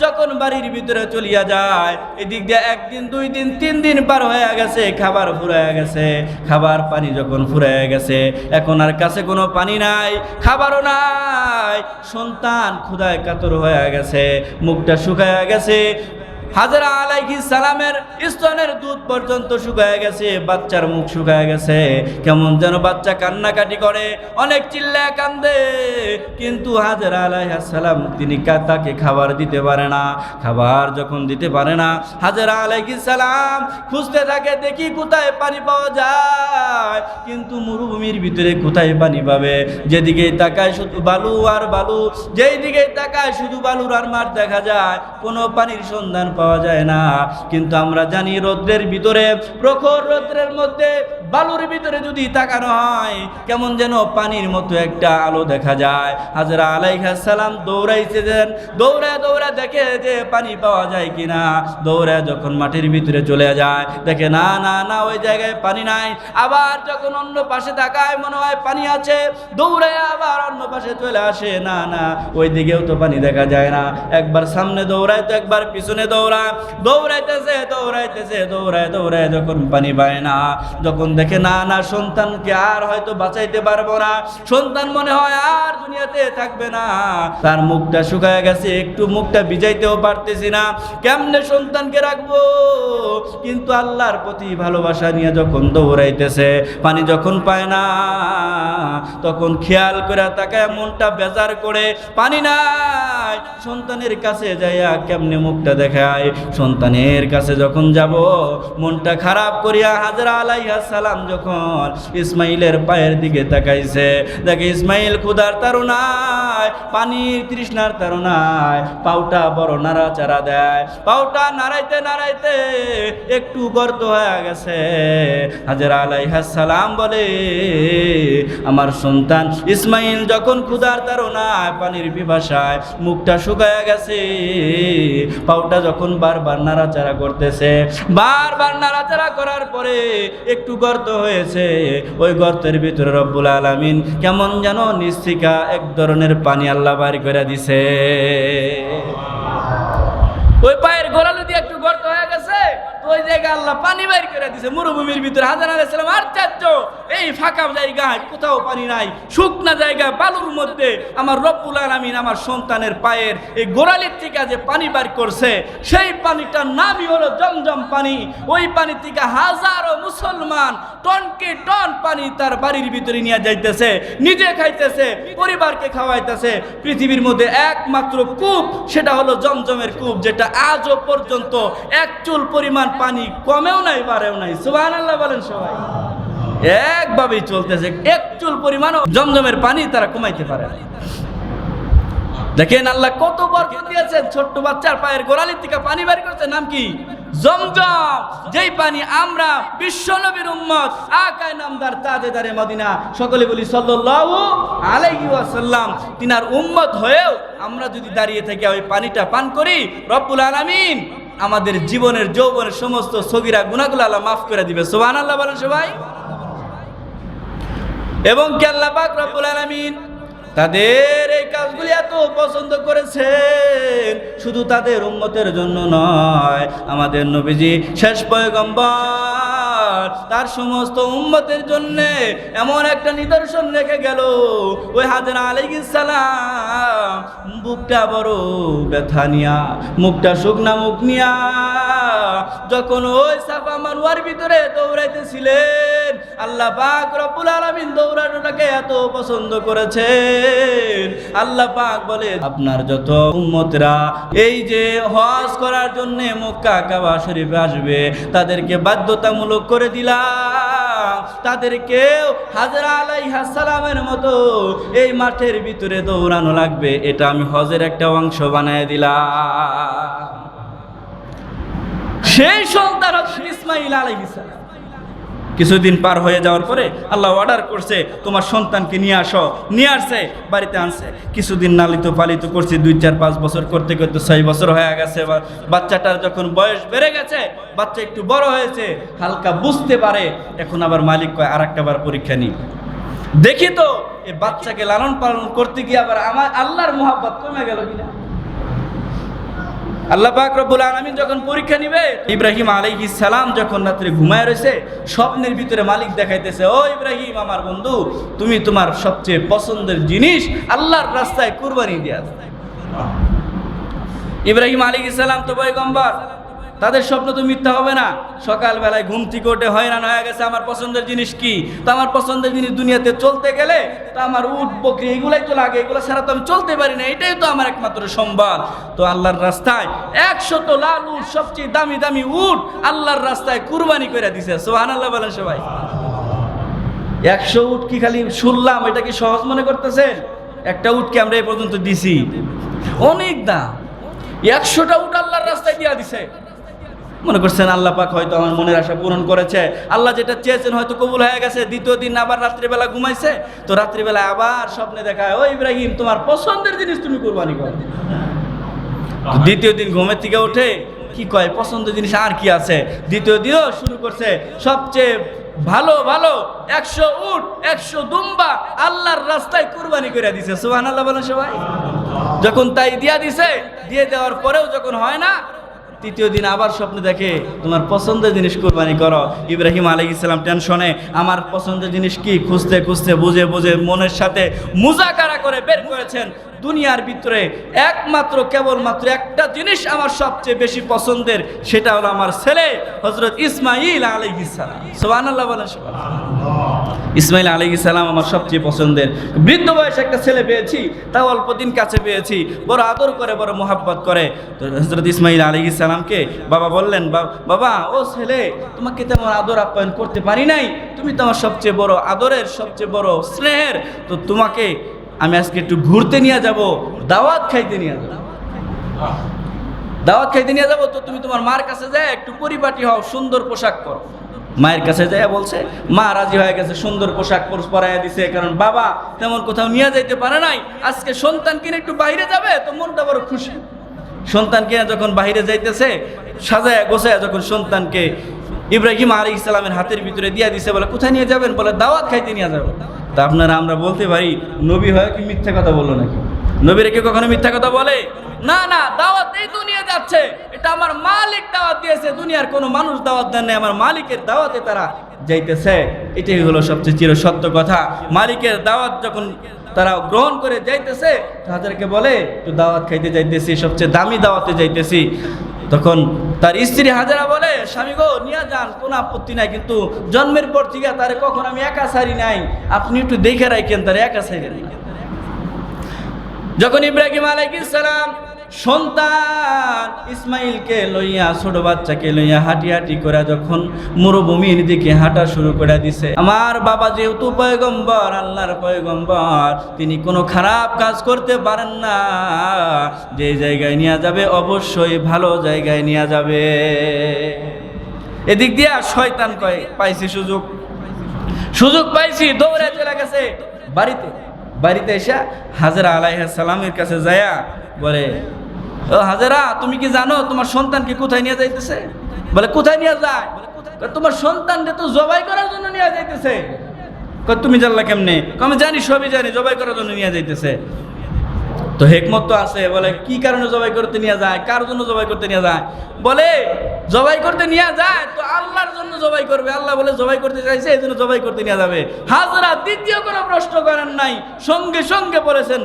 Speaker 1: যখন বাড়ির ভিতরে চলিয়া যায়, এদিক দিয়ে একদিন, 2 দিন, 3 দিন পার হয়ে গেছে, খাবার ফুরাইয়া গেছে, খাবার পানি যখন ফুরাইয়া গেছে, এখন আর কাছে কোনো পানি নাই, খাবারও নাই, সন্তান ক্ষুধায় কাতর হয়ে গেছে, মুখটা শুকায়া গেছে, হাজরা আলাইহিস সালামের স্তনের দুধ পর্যন্ত শুকায় গেছে, বাচ্চার মুখ শুকায় গেছে, কেমন যেন বাচ্চা কান্নাকাটি করে, অনেক চিল্লায় কান্দে, কিন্তু হাজরা আলাইহিস সালাম তিনি তাকে খাবার দিতে পারে না। খাবার যখন দিতে পারে না, হাজরা আলাইহিস সালাম খুঁজতে থাকে, দেখি কোথায় পানি পাওয়া যায়, কিন্তু মরুভূমির ভিতরে কোথায় পানি পাবে? যেদিকেই তাকায় শুধু বালু আর বালু, যেই দিকেই তাকায় শুধু বালুর আর মাঠ দেখা যায়, কোনো পানির সন্ধান পাওয়া যায় না। কিন্তু আমরা জানি রৌদ্রের ভিতরে, প্রখর রৌদ্রের মধ্যে, বালুর ভিতরে যদি তাকানো হয়, কেমন যেন পানির মতো একটা আলো দেখা যায়। হাজরা আলাইহিস সালাম দৌড়াইতেছেন, দৌড়ে দৌড়ে দেখে যে পানি পাওয়া যায় কিনা, দৌড়ে যখন মাটির ভিতরে চলে যায়, দেখে না না না, ওই জায়গায় পানি নাই। আবার যখন অন্য পাশে তাকায়, মনে হয় পানি আছে, দৌড়ে আবার অন্য পাশে চলে আসে, না না, ওই দিকেও তো পানি দেখা যায় না। একবার সামনে দৌড়ায় তো একবার পিছনে দৌড়ায়, দৌড়াইতেছে দৌড়াইতেছে, দৌড়ায় দৌড়ায় যখন পানি পায় না, যখন দেখে না না, সন্তানকে আর হয়তো বাঁচাইতে পারবো না, সন্তান মনে হয় আর দুনিয়াতে থাকবে না, তার মুখটা শুকায় গেছে, একটু মুখটা ভিজাইতেও পারতেছি না, কেমনে সন্তানকে রাখবো? কিন্তু আল্লাহর প্রতি ভালোবাসা নিয়ে যখন দৌড়াইতেছে, পানি যখন পায় না, তখন খেয়াল করে তাকায়, মনটা বেজার করে, পানি নাই, সন্তানের কাছে যাইয়া কেমনে মুখটা দেখায়? সন্তানের কাছে যখন যাব, মনটা খারাপ করিয়া হাজরা আলাইহিস সালাম যখন ইসমাইলের পায়ের দিকে তাকাইছে, দেখে ইসমাইল ক্ষুধার তাড়নায়, পানির তৃষ্ণার তাড়নায় পাউটা বড় নাড়াচাড়া দেয়, পাউটা নাড়াইতে নাড়াইতে একটু গর্ত হয়ে গেছে। হাজরা আলাইহিস সালাম বলে, আমার সন্তান ইসমাইল যখন ক্ষুধার তাড়নায়, পানির পিপাসায় মুখটা শুকায় গেছে, পাউটা যখন বারবার নাড়াচাড়া করতেছে, বারবার নাড়াচাড়া করার পরে একটু গর্ত হয়েছে, ওই গর্তের ভিতরে রব্বুল আলামিন কেমন যেন নিস্তিকা এক ধরনের পানি আল্লাহ বাড়ি করে দিছে। ওই পায়ের গোড়ালি দিয়ে একটু গর্ত হয়ে গেছে, ওই জায়গায় আল্লাহ পানি বাইর করে দিছে মরুভূমির ভিতরে। হাজরা আলাইহিস সালাম আশ্চর্য, এই ফাঁকা জায়গায় কোথাও পানি নাই, শুকনা জায়গায় বালুর মধ্যে আমার রব্বুল আলামিন আমার সন্তানের পায়ের এই গোড়ালির থেকে যে পানি বাইর করছে, সেই পানিটার নামই হলো জমজম পানি। ওই পানি থেকে হাজারো মুসলমান টনকে টন পানি তার বাড়ির ভিতরে নিয়ে যাইতেছে, নিজে খাইতেছে, পরিবারকে খাওয়াইতেছে। পৃথিবীর মধ্যে একমাত্র কূপ, সেটা হলো জমজমের কূপ, যেটা আজও পর্যন্ত এক চুল পরিমাণ পানি কমেও নাই বাড়েও নাই। সুবহানাল্লাহ বলেন সবাই। একভাবেই চলতেছে, এক চুল পরিমাণ জমজমের পানি তারা কমাইতে পারে। দেখেন আল্লাহ কত বরকত দিয়েছেন, ছোট্ট বাচ্চার পায়ের গোড়ালি থেকে পানি বের করছে, নাম কি? জমজম। যেই পানি আমরা বিশ্বনবীর উম্মত আকায়ে নামদার তাজেদারে মদিনা সকলে বলি সাল্লাল্লাহু আলাইহি ওয়াসাল্লাম, তিনার উম্মত হয়েও আমরা যদি দাঁড়িয়ে থেকে ওই পানিটা পান করি, রব্বুল আলামিন আমাদের জীবনের যৌবনের সমস্ত সগীরা গুনাহগুলো আল্লাহ মাফ করে দিবে। সুবহানাল্লাহ বলেন সবাই। এবং কি আল্লাহ পাক রব্বুল আলামিন তাদের এই কাজগুলি এত পছন্দ করেছেন, শুধু তাদের উম্মতের জন্য নয়, আমাদের নবীজি শেষ পয়গম্বর তার সমস্ত উম্মতের জন্য এমন একটা নিদর্শন রেখে গেল। ওই হাজরা আলাইহিস সালাম বুকটা বড় ব্যথা নিয়া, মুখটা শুকনা মুখ নিয়া যখন ওই সাফা মারওয়ার ভিতরে দৌড়াইতেছিলেন, আল্লাহ পাক রব্বুল আলামিন দৌড়ানোটাকে এত পছন্দ করেছেন। আল্লাহ পাক বলে, আপনার যত উম্মতরা এই যে হজ করার জন্য মক্কা কাবা শরীফে আসবে, তাদেরকে বাধ্যতামূলক করে দিলাম, তাদেরকেও হাজরা আলাইহিস সালামের মতো এই মাঠের ভিতরে দৌড়ানো লাগবে। এটা আমি হজের একটা অংশ বানায় দিলাম। সেই সন্তান ইসমাইল আলাইহিস সালাম কিছুদিন পার হয়ে যাওয়ার পরে আল্লাহ অর্ডার করছে, তোমার সন্তানকে নিয়ে আসো। নিয়ে আসছে, বাড়িতে আনছে, কিছুদিন লালিত পালিত করছে, 2-4-5 বছর করতে করতে 6 বছর হয়ে গেছে। বাচ্চাটার যখন বয়স বেড়ে গেছে, বাচ্চা একটু বড় হয়েছে, হালকা বুঝতে পারে, এখন আবার মালিক কয় আর একটা বার পরীক্ষা নিই, দেখি তো এই বাচ্চাকে লালন পালন করতে গিয়ে আবার আমার আল্লাহর মুহাব্বত কমে গেল কিনা? আল্লাহ পাক রব্বুল আলামিন যখন পরীক্ষা নিবে, ইব্রাহিম আলাইহিস সালাম যখন রাত্রে ঘুমায় রয়েছে, স্বপ্নের ভিতরে মালিক দেখাইতেছে, ও ইব্রাহিম আমার বন্ধু, তুমি তোমার সবচেয়ে পছন্দের জিনিস আল্লাহর রাস্তায় কুরবানি দিয়া দাও। ইব্রাহিম আলাইহিস সালাম তো পয়গম্বর, তাদের স্বপ্ন তো মিথ্যা হবে না। সকালবেলায় ঘুম থেকে উঠে হয়রান হয়ে গেছে, আমার পছন্দের জিনিস কি? তো আমার পছন্দের জিনিস দুনিয়াতে চলতে গেলে তো আমার উট বকরি এগুলাই তো লাগে, এগুলো ছাড়া তো আমি চলতে পারি না, এটাই তো আমার একমাত্র সম্বল। তো আল্লাহর রাস্তায় 100 লাল উট, সবচেয়ে দামি দামি উট আল্লাহর রাস্তায় কুরবানি করে দিছে। সুবহানাল্লাহ বলেন সবাই। 100 উট কি খালি শুনলাম, এটা কি সহজ মনে করতেছেন? একটা উটকে আমরা এই পর্যন্ত দিছি, অনেক দাম। 100টা উট আল্লাহর রাস্তায় দিয়া দিছে। মনে করছেন আল্লাহ পাক হয়তো আমার মনের আশা পূরণ করেছে, আল্লাহ যেটা চেয়েছেন হয়তো কবুল হয়ে গেছে। দ্বিতীয় দিন আবার রাত্রিবেলা ঘুমাইছে, তো রাত্রিবেলা আবার স্বপ্নে দেখায়, ও ইব্রাহিম তোমার পছন্দের জিনিস তুমি কুরবানি করো। দ্বিতীয় দিন ঘুমের থেকে উঠে কি কয়, পছন্দের জিনিস আর কি আছে? দ্বিতীয় দিনও শুরু করছে, সবচেয়ে ভালো ভালো 100 উট 100 দুম্বা আল্লাহর রাস্তায় কুরবানি করে দিছে। সুবহানাল্লাহ বলেন সবাই। যখন তাই দিয়া দিছে, দিয়ে দেওয়ার পরেও যখন হয় না, তৃতীয় দিন আবার স্বপ্ন দেখে, তোমার পছন্দের জিনিস কুরবানি করো। ইব্রাহিম আলাইহিস সালাম টেনশনে, আমার পছন্দের জিনিস কি খুঁজতে খুঁজতে বুঝে বুঝে মনের সাথে মুজাকারা করে বের করেছেন, দুনিয়ার ভিতরে একমাত্র কেবলমাত্র একটা জিনিস আমার সবচেয়ে বেশি পছন্দের, সেটা হলো আমার ছেলে হযরত ইসমাঈল আলাইহিস সালাম। সুবহানাল্লাহ বলেন সুবহানাল্লাহ। ইসমাঈল আলাইহিস সালাম আমার সবচেয়ে পছন্দের। বৃদ্ধ বয়সে একটা ছেলে পেয়েছি, তাও অল্প দিন কাছে পেয়েছি, বড় আদর করে, বড় মোহাব্বত করে। তো হযরত ইসমাঈল আলাইহিস সালামকে বাবা বললেন, বাবা ও ছেলে, তোমাকে তেমন আদর আপ্যায়ন করতে পারি নাই, তুমি তো আমার সবচেয়ে বড় আদরের, সবচেয়ে বড় স্নেহের, তো তোমাকে আমি আজকে একটু ঘুরতে নিয়ে যাব, দাওয়াত খাইতে নিয়ে যাব। দাওয়াত খাইতে নিয়ে যাবো, তো তুমি তোমার মার কাছে যায় একটু পরিপাটি হও, সুন্দর পোশাক পরো। মায়ের কাছে যায় বলছে, মা রাজি হয়ে গেছে, সুন্দর পোশাক পরাইয়া দিছে, কারণ বাবা তেমন কোথাও নিয়ে যাইতে পারে নাই। আজকে সন্তান কিনে একটু বাইরে যাবে, তো মনটা বড় খুশি। সন্তান কিনা যখন বাইরে যাইতেছে, সাজায় গোছায় যখন সন্তানকে ইব্রাহিম আলাইহিস সালামের হাতের ভিতরে দিয়া দিছে, বলে কোথায় নিয়ে যাবেন? বলে দাওয়াত খাইতে নিয়ে যাবো। তা আপনারা আমরা বলতে পারি, নবী হয় কি মিথ্যা কথা বললো নাকি? নবীরা কি কখনো মিথ্যা কথা বলে? না না, দাওয়াত এই দুনিয়া যাচ্ছে, এটা আমার মালিক দাওয়াত দিয়েছে, দুনিয়ার কোনো মানুষ দাওয়াত দেন নাই, আমার মালিকের দাওয়াতে তারা যাইতেছে। এটাই হলো সবচেয়ে চির সত্য কথা। মালিকের দাওয়াত যখন তারা গ্রহণ করে যাইতেছে, তাদেরকে বলে একটু দাওয়াত খাইতে যাইতেছি, সবচেয়ে দামি দাওয়াতে যাইতেছি। তখন তার স্ত্রী হাজেরা বলে, স্বামী গো নিয়ে যান, কোনো আপত্তি নাই, কিন্তু জন্মের পর থেকে তারে কখন আমি একা ছাড়ি নাই, আপনি একটু দেখে রাখেন তারে একা ছাড়েন না। যখন ইব্রাহিম আলাইহিস সালাম সন্তান ইসমাইলকে লইয়া, ছোট বাচ্চাকে লইয়া হাঁটি হাঁটি করে যখন মরুভূমির দিকে হাঁটা শুরু করে দিছে, আমার বাবা যেহেতু পয়গম্বর, আল্লাহর পয়গম্বর, তিনি কোনো খারাপ কাজ করতে পারেন না। যে জায়গায় নিয়ে যাবে অবশ্যই ভালো জায়গায় নিয়ে যাবে। এদিক দিয়ে শয়তান কয়, পাইছি সুযোগ পাইছি, দৌড়ে চলে গেছে বাড়িতে এসে হাজেরা আলাইহিস সালামের কাছে যায়া বলে, ও হাজেরা, তুমি কি জানো তোমার সন্তানকে কোথায় নিয়ে যাইতেছে? বলে কোথায় নিয়ে যায়? তোমার সন্তানকে তো জবাই করার জন্য নিয়ে যাইতেছে। তুমি জানলা কেমনে? আমি জানি, সবই জানি, জবাই করার জন্য নিয়ে যাইতেছে। তো হেকমত তো আছে। বলে কি কারণে জবাই করতে নিয়ে যায়, কার জন্য জবাই করতে নিয়ে যায়? বলে জবাই করতে নিয়ে যায় তো আল্লাহর জন্য জবাই করবে, আল্লাহ বলে জবাই করতে চাইছে, এই জন্য জবাই করতে নিয়ে যাবে। হাজরা দ্বিতীয় কোনো প্রশ্ন করেন নাই, সঙ্গে সঙ্গে বলেছেন,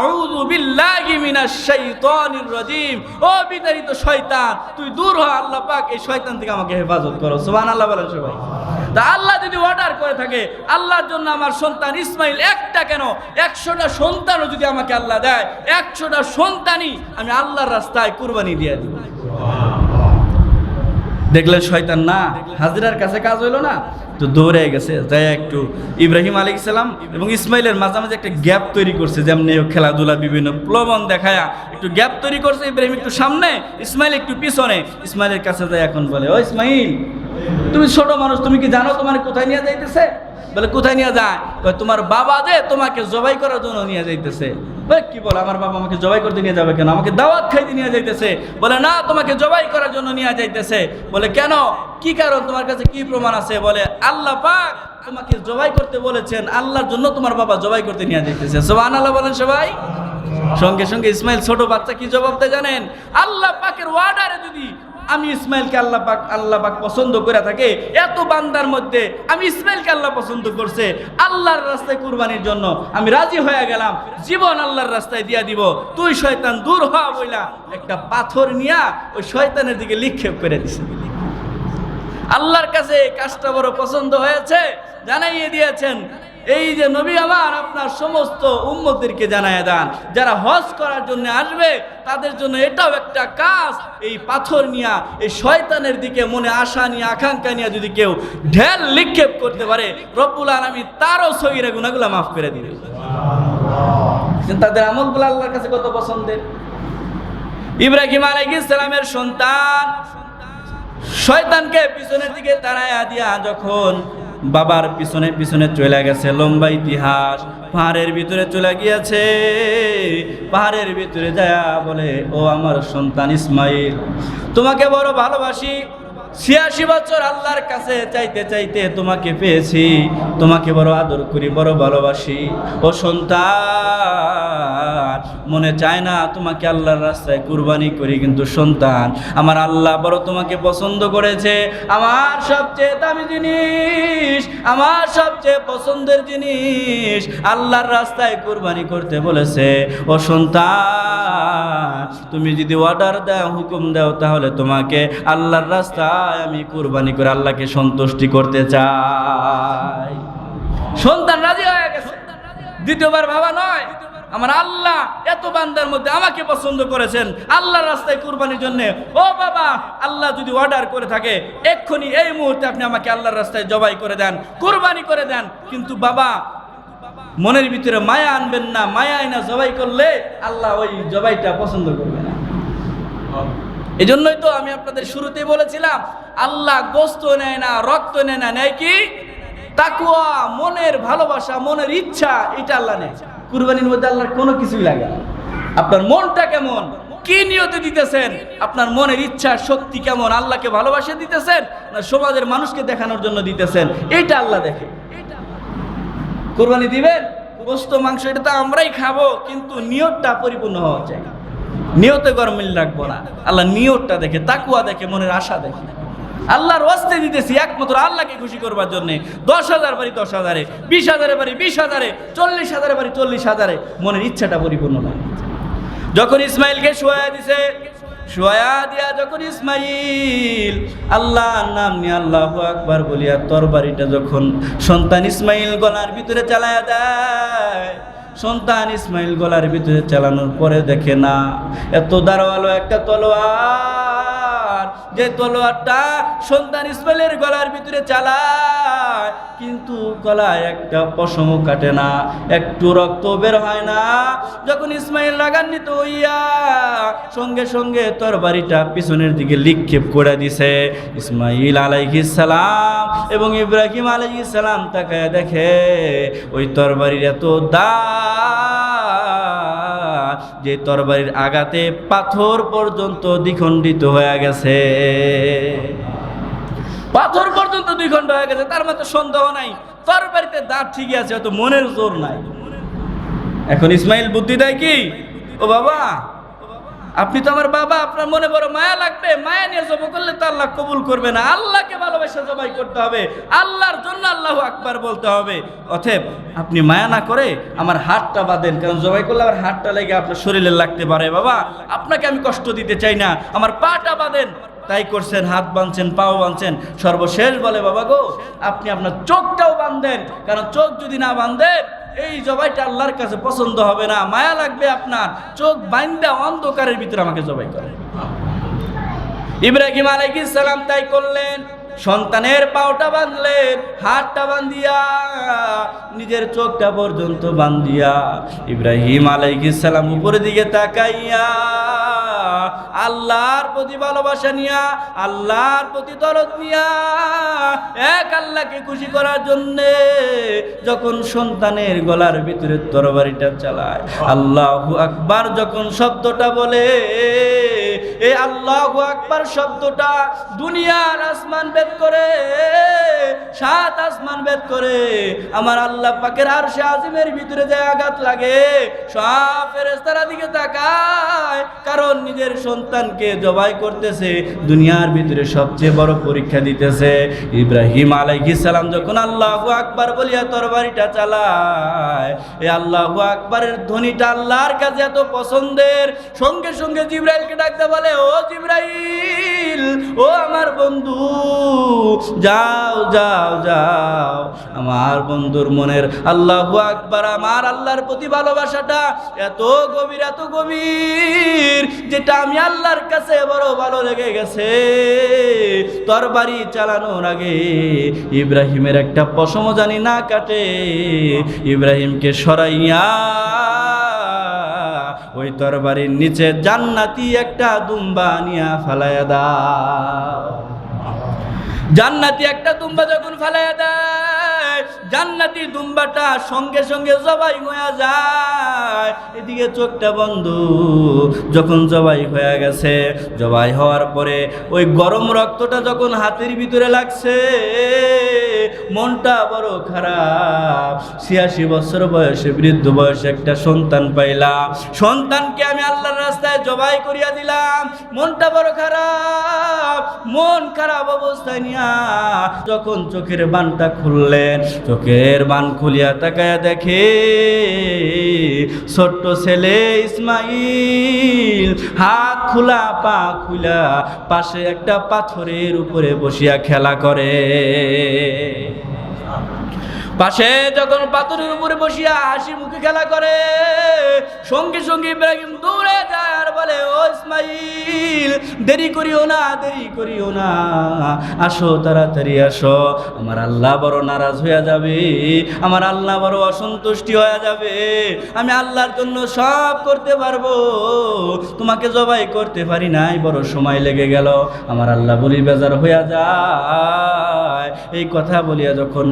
Speaker 1: আউযু বিল্লাহি মিনাশ শাইতানির রাজিম, ও বিতাড়িত শয়তান, তুই দূর হ, আল্লাহ পাক এই শয়তান থেকে আমাকে হেফাজত করো। সুবহানাল্লাহ বলেন সবাই। তা আল্লাহ যদি অর্ডার করে থাকে, আল্লাহর জন্য আমার সন্তান ইসমাইল একটা কেন, 100টা সন্তানও যদি আমাকে আল্লাহ দেয়, 100টা সন্তানই আমি আল্লাহর রাস্তায় কুরবানি দিয়ে দিব। দেখলেন শয়তান না, হাজরার কাছে কাজ হইলো না, তো দৌড়ে গেছে, যাই একটু ইব্রাহিম আলাইহিস সালাম এবং ইসমাইলের মাঝামাঝি একটা গ্যাপ তৈরি করছে, যেমনি খেলাধুলা বিভিন্ন প্লবন দেখায়া একটু গ্যাপ তৈরি করছে। ইব্রাহিম একটু সামনে, ইসমাইল একটু পিছনে। ইসমাইলের কাছে যায় এখন বলে, ও ইসমাইল, তুমি ছোট মানুষ, তুমি কি জানো তোমার কোথায় নিয়ে যাইতেছে? বলে কোথায় নিয়ে যায়? তোমার বাবা যে তোমাকে জবাই করার জন্য নিয়ে যাইতেছে। কি বলে, আমার বাবা আমাকে জবাই করতে নিয়ে যাবে কেন? আমাকে দাওয়াত খাইতে নিয়ে যাইতেছে। বলে না, তোমাকে জবাই করার জন্য নিয়ে যাইতেছে। বলে কেন, কি কারণ, তোমার কাছে কি প্রমাণ আছে? বলে আল্লাহ পাক তোমাকে জবাই করতে বলেছেন, আল্লাহর জন্য তোমার বাবা জবাই করতে নিয়ে যাইতেছে। সুবহানাল্লাহ বলেন সবাই। সঙ্গে সঙ্গে ইসমাইল ছোট বাচ্চা কি জবাব দেয় জানেন? আল্লাহ পাকের ওয়ার্ডারে যদি আমি ইসমাইলকে আল্লাহ পাক পছন্দ করে থাকে, এত বান্দার মধ্যে আমি ইসমাইলকে আল্লাহ পছন্দ করছে, আল্লাহর রাস্তায় কুরবানির জন্য আমি রাজি হয়ে গেলাম, জীবন আল্লাহর রাস্তায় দিয়া দিব। তুই শয়তান দূর হ বইলা একটা পাথর নিয়া ওই শয়তানের দিকে নিক্ষেপ করে দিছে। আল্লাহর কাছে কাজটা বড় পছন্দ হয়েছে, জানাইয়ে দিয়েছেন। এই যে নবী আমার আপনার সমস্ত উম্মতদেরকে জানায় দেন, যারা হজ করার জন্য আসবে তাদের জন্য এটাও একটা কাজ। এই পাথর নিয়া এই শয়তানের দিকে মনে আশা নিয়ে আকাঙ্ক্ষা নিয়ে যদি কেউ ঢেল নিক্ষেপ করতে পারে, রব্বুল আলামিন তারও সগীরা গুনাহগুলো মাফ করে দিবে। তাদের আমলগুলো আল্লাহর কাছে কত পছন্দের। ইব্রাহিম আলাইহিস সালামের সন্তান শয়তানকে পিছনের দিকে তাড়াইয়া দিয়া যখন বাবার পিছনে পিছনে চলে গেছে, লম্বা ইতিহাস, পাহাড়ের ভিতরে চলে গিয়েছে। পাহাড়ের ভিতরে যায় বলে, ও আমার সন্তান ইসমাইল, তোমাকে বড় ভালোবাসি, 86 বছর আল্লাহর কাছে চাইতে চাইতে তোমাকে পেয়েছি, তোমাকে বড় আদর করি, বড় ভালোবাসি। ও সন্তান, মনে চায় না তোমাকে আল্লাহর রাস্তায় কুরবানি করি, কিন্তু সন্তান আমার আল্লাহ বড় তোমাকে পছন্দ করেছে। আমার সবচেয়ে দামি জিনিস, আমার সবচেয়ে পছন্দের জিনিস আল্লাহর রাস্তায় কুরবানি করতে বলেছে। ও সন্তান, তুমি যদি অর্ডার দাও, হুকুম দাও, তাহলে তোমাকে আল্লাহর রাস্তায় আমি কুরবানি করে আল্লাহকে সন্তুষ্টি করতে চাই। সন্তান রাজি হয়ে গেছে, দ্বিতীয়বার ভাবা নয়। আমার আল্লাহ এত বান্দার মধ্যে আমাকে পছন্দ করেছেন আল্লাহর রাস্তায় কুরবানির জন্য। ও বাবা, আল্লাহ যদি অর্ডার করে থাকে এক্ষুনি এই মুহূর্তে আপনি আমাকে আল্লাহর রাস্তায় জবাই করে দেন, কুরবানি করে দেন। কিন্তু বাবা, মনের ভিতরে মায়া আনবেন না, মায়া আইনা জবাই করলে আল্লাহ ওই জবাইটা পছন্দ করবে না। এই জন্যই তো আমি আপনাদের শুরুতেই বলেছিলাম, আল্লাহ গোস্ত নেয় না, রক্ত নেয় না, নেয় কি? তাকওয়া, মনের ভালোবাসা, মনের ইচ্ছা, এটা আল্লাহ নেয়। কুরবানির মধ্যে আল্লাহর কোনো কিছুই লাগে না। আপনার মনটা কেমন, কি নিয়তে দিতেছেন, আপনার মনের ইচ্ছা শক্তি কেমন, আল্লাহকে ভালোবাসে দিতেছেন না সমাজের মানুষকে দেখানোর জন্য দিতেছেন, এটা আল্লাহ দেখে। কুরবানি দিবেন, গোস্ত মাংস এটা তো আমরাই খাবো, কিন্তু নিয়তটা পরিপূর্ণ হওয়া চাই। নিয়তে গরমিল রাখবো না, আল্লাহ নিয়তটা দেখে, তাকওয়া দেখে, মনের আশা দেখে। আল্লাহর ওয়াস্তে দিতেছি একমাত্র আল্লাহকে খুশি করবার জন্য। 10,000 বাড়ি 10,000-এ, 20,000 বাড়ি 20,000-এ, 40,000 বাড়ি 40,000-এ, মনের ইচ্ছাটা পরিপূর্ণ না। যখন ইসমাইলকে শোয়া দিছে, শোয়া দিয়া যখন ইসমাইল আল্লাহর নাম নিয়ে আল্লাহু আকবার বলিয়া তরবারিটা যখন সন্তান ইসমাইল গলার ভিতরে চালায়া দেয়, সন্তান ইসমাইল গলার ভিতরে চালানোর পরে দেখে না এত ধারালো একটা তলোয়ার, যে তলোয়ারটা সন্তান ইসমাইলের গলার ভিতরে চালায়, কিন্তু গলায় একটা পশমও কাটে না, একটু রক্ত বের হয় না। যখন ইসমাইল রাগান্বিত হইয়া সঙ্গে সঙ্গে তরবারিটা পিছনের দিকে নিক্ষেপ করে দিছে, ইসমাইল আলাইহিস সালাম এবং ইব্রাহিম আলাইহিস সালাম তাকায় দেখে ওই তরবারির এত দাগ, যে তরবারির আঘাতে পাথর পর্যন্ত দ্বিখণ্ডিত হয়ে গেছে। পাথর পর্যন্ত দ্বিখণ্ড হয়ে গেছে, তার মধ্যে সন্দেহ নাই তরবারিতে দাঁত ঠিকই আছে, হয়তো মনের জোর নাই। এখন ইসমাইল বুদ্ধি দেয় কি, ও বাবা, আপনি তো আমার বাবা, আপনার মনে বড় মায়া লাগবে, মায়া নিয়ে জবাই করলে তো আল্লাহ কবুল করবে না। আল্লাহকে ভালোবেসে জবাই করতে হবে, আল্লাহর জন্য আল্লাহু আকবার বলতে হবে। অতএব আপনি মায়া না করে আমার হাতটা বাঁধেন, কারণ জবাই করলে আমার হাতটা লেগে আপনার শরীরে লাগতে পারে। বাবা, আপনাকে আমি কষ্ট দিতে চাই না, আমার পাটা বাঁধেন। তাই করছেন, হাত বাঁধছেন, পাও বাঁধছেন। সর্বশেষ বলে, বাবা গো, আপনি আপনার চোখটাও বাঁধেন, কারণ চোখ যদি না বাঁধেন এই জবাইটা আল্লাহর কাছে পছন্দ হবে না, মায়া লাগবে আপনার। চোখ বাঁধা অন্ধকারের ভিতরে আমাকে জবাই করেন। ইব্রাহিম আলাইহিস সালাম তাই করলেন, সন্তানের পাওটা বাঁধলেন, হাতটা বাঁধিয়া নিজের চোখটা পর্যন্ত বাঁধিয়া ইব্রাহিম আলাইহিস সালাম উপরের দিকে তাকাইয়া আল্লাহর প্রতি ভালোবাসা নিয়া, আল্লাহর প্রতি দরদ নিয়া, এক আল্লাহকে খুশি করার জন্যে যখন সন্তানের গলার ভিতরে তরবারিটা চালায়, আল্লাহু আকবার যখন শব্দটা বলে, এই আল্লাহু আকবার শব্দটা দুনিয়ার আসমান ভেদ করে, 7 আসমান ভেদ করে আমার আল্লাহ পাকের আরশে আজিমের ভিতরে যে আঘাত লাগে, সব ফেরেশতারা দিকে তাকায়, কারণ নিজের সন্তানকে জবাই করতেছে, দুনিয়ার ভিতরে সবচেয়ে বড় পরীক্ষা দিতেছে। ইব্রাহিম আলাইহিস সালাম যখন আল্লাহু আকবার বলিয়া তরবারিটা চালায়, এই আল্লাহু আকবারের ধ্বনিটা আল্লাহর কাছে এত পছন্দের, সঙ্গে সঙ্গে জিবরাইলকে ডাকতে বলে, ও জিবরাইল, ও আমার বন্ধু, যাও যাও যাও, আমার বন্ধুর মনের আল্লাহু আকবার, আমার আল্লাহর প্রতি ভালোবাসাটা এত গভীর, এত গভীর, যেটা আমি আল্লাহর কাছে বড় ভালো লেগে গেছে। তরবারি চালানোর আগে ইব্রাহিমের একটা পশমও জানি না কাটে, ইব্রাহিমকে সরাইয়া ওই তরবারির নিচে জান্নাতি একটা দুম্বা নিয়া ফালাইয়া দাও। জান্নাতি একটা দুম্বা যখন ফালাইয়া দেয়, জান্নাতি দুম্বাটা সঙ্গে সঙ্গে জবাই হয়ে যায়। এদিকে চোখটা বন্ধ, যখন জবাই হয়ে গেছে, জবাই হওয়ার পরে ওই গরম রক্তটা যখন হাতের ভিতরে লাগছে, মনটা বড় খারাপ। 86 বছর বয়সে, বৃদ্ধ বয়সে একটা সন্তান পাইলাম, সন্তানকে আমি আল্লাহর রাস্তায় জবাই করিয়া দিলাম, মনটা বড় খারাপ। মন খারাপ অবস্থায় নিয়া যখন চোখের বানটা খুললেন, চোখের বান খুলিয়া তাকায়া দেখে ছোট্ট ছেলে ইসমাইল হাত খোলা, পা খুলা, পাশে একটা পাথরের উপরে বসিয়া খেলা করে। পাশে যখন পাথরের উপরে বসিয়া হাসি মুখে খেলা করে, সঙ্গে সঙ্গে ইব্রাহিম দৌড়ে যায় আর বলে, ও ইসমাইল, দেরি করিও না, দেরি করিও না, আসো, তাড়াতাড়ি আসো, আমার আল্লাহ বড় নারাজ হয়ে যাবে, আমার আল্লাহ বড় অসন্তুষ্টি হয়ে যাবে, আমি আল্লাহর জন্য সব করতে পারবো, তোমাকে জবাই করতে পারি নাই, বড় সময় লেগে গেল, আমার আল্লাহ বলি বেজার হইয়া যায়। এই কথা বলিয়া যখন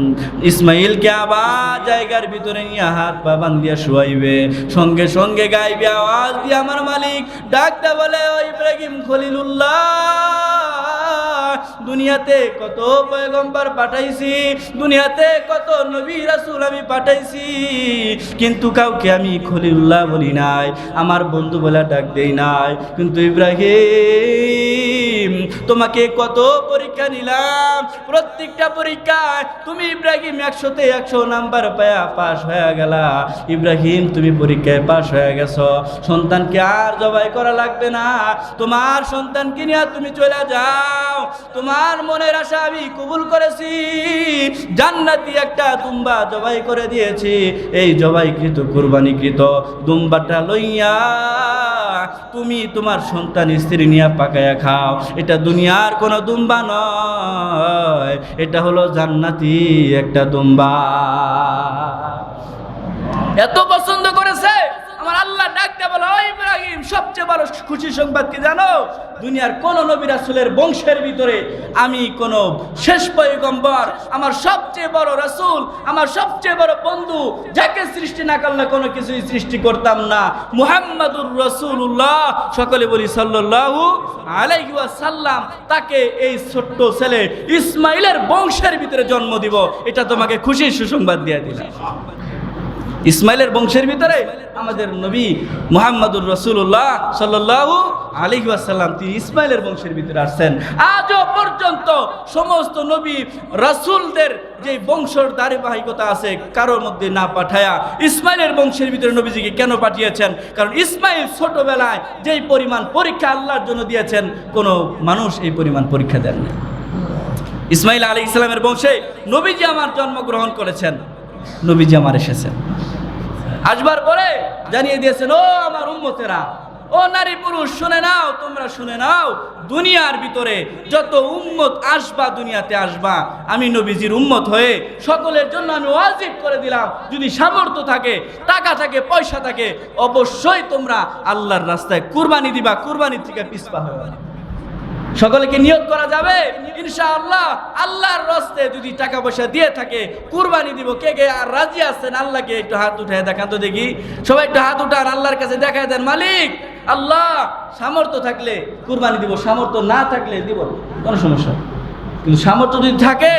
Speaker 1: ইসমাইলকে আবার জায়গার ভিতরে নিয়ে হাত পা বান্ধিয়া শুয়াইবে, সঙ্গে সঙ্গে গাইবে আওয়াজ দিয়ে আমার মালিক ডাকতে বলে, ও ইব্রাহিম খলিলুল্লাহ, দুনিয়াতে কত পয়গম্বর পাঠাইছি, দুনিয়াতে কত নবী রাসূল আমি পাঠাইছি, কিন্তু কাউকে আমি খলিলুল্লাহ বলি নাই, আমার বন্ধু বলে ডাক দেই নাই। কিন্তু ইব্রাহিম, তোমাকে কত পরীক্ষা নিলাম, প্রত্যেকটা পরীক্ষায় তুমি ইব্রাহিম 100তে 100 নাম্বার পায়া পাস হয়ে গেলা। ইব্রাহিম, তুমি পরীক্ষায় পাস হয়ে গেছো, সন্তানকে আর জবাই করা লাগবে না, তোমার সন্তানকে নিয়ে তুমি চলে যাও, তোমার মনের আশা আমি কবুল করেছি, জান্নাতি একটা দুম্বা জবাই করে দিয়েছি, এই জবাইকৃত কুরবানিকৃত দুম্বাটা লইয়া তুমি তোমার সন্তান স্ত্রী নিয়ে পাকায়া খাও। এটা দুনিয়ার কোনো দুম্বা নয়, এটা হলো জান্নাতি একটা দুম্বা। এত পছন্দ করেছে আমার আল্লাহ, ডাকতে বলো, ও ইব্রাহিম, সবচেয়ে বড় খুশি সংবাদ কি জানো? দুনিয়ার কোন নবী রাসূলের বংশের ভিতরে আমি কোন শেষ পয়গম্বর, আমার সবচেয়ে বড় রাসূল, আমার সবচেয়ে বড় বন্ধু, যাকে সৃষ্টি না করলে কোনো কিছুই সৃষ্টি করতাম না, মুহাম্মাদুর রাসূলুল্লাহ, সকলে বলি সাল্লাল্লাহু আলাইহি ওয়াসাল্লাম, তাকে এই ছোট্ট ছেলে ইসমাইলের বংশের ভিতরে জন্ম দিব। এটা তোমাকে খুশির সুসংবাদ দিয়ে দিলাম। ইসমাইলের বংশের ভিতরে আমাদের নবী মুহাম্মাদুর রাসূলুল্লাহ সাল্লাল্লাহু আলাইহি ওয়াসাল্লাম, তিনি ইসমাইলের বংশের ভিতরে আসছেন। আজও পর্যন্ত সমস্ত নবী রাসূলদের যে বংশের ধারাবাহিকতা আছে, কারোর মধ্যে না পাঠায়া ইসমাইলের বংশের ভিতরে নবীজিকে কেন পাঠিয়েছেন? কারণ ইসমাইল ছোটবেলায় যেই পরিমাণ পরীক্ষা আল্লাহর জন্য দিয়েছেন, কোনো মানুষ এই পরিমাণ পরীক্ষা দেননি। ইসমাইল আলাইহিস সালামের বংশে নবীজি আমার জন্মগ্রহণ করেছেন, নবীজি আমার এসেছেন, আসবার পরে জানিয়ে দিয়েছেন, ও আমার উম্মতেরা, ও ও নারী পুরুষ শুনে নাও, তোমরা শুনে নাও, দুনিয়ার ভিতরে যত উম্মত আসবা, দুনিয়াতে আসবা, আমি নবীজির উম্মত হয়ে সকলের জন্য আমি ওয়াজিব করে দিলাম, যদি সামর্থ্য থাকে, টাকা থাকে, পয়সা থাকে, অবশ্যই তোমরা আল্লাহর রাস্তায় কুরবানি দিবা, কুরবানির থেকে পিছপা হবে না। সকলকে নিয়ত করা যাবে ইনশাআল্লাহ, আল্লাহর রাস্তায় যদি টাকা পয়সা দিয়ে থাকে কুরবানি দিব। কে কে আর রাজি আছেন? আল্লাহকে একটু হাত উঠায় দেখান তো দেখি, সবাই একটু হাত উঠান, আল্লাহর কাছে দেখায় দেন, মালিক আল্লাহ সামর্থ্য থাকলে কুরবানি দিব, সামর্থ্য না থাকলে দিব না, কোনো সমস্যা নেই। কিন্তু সামর্থ্য যদি থাকে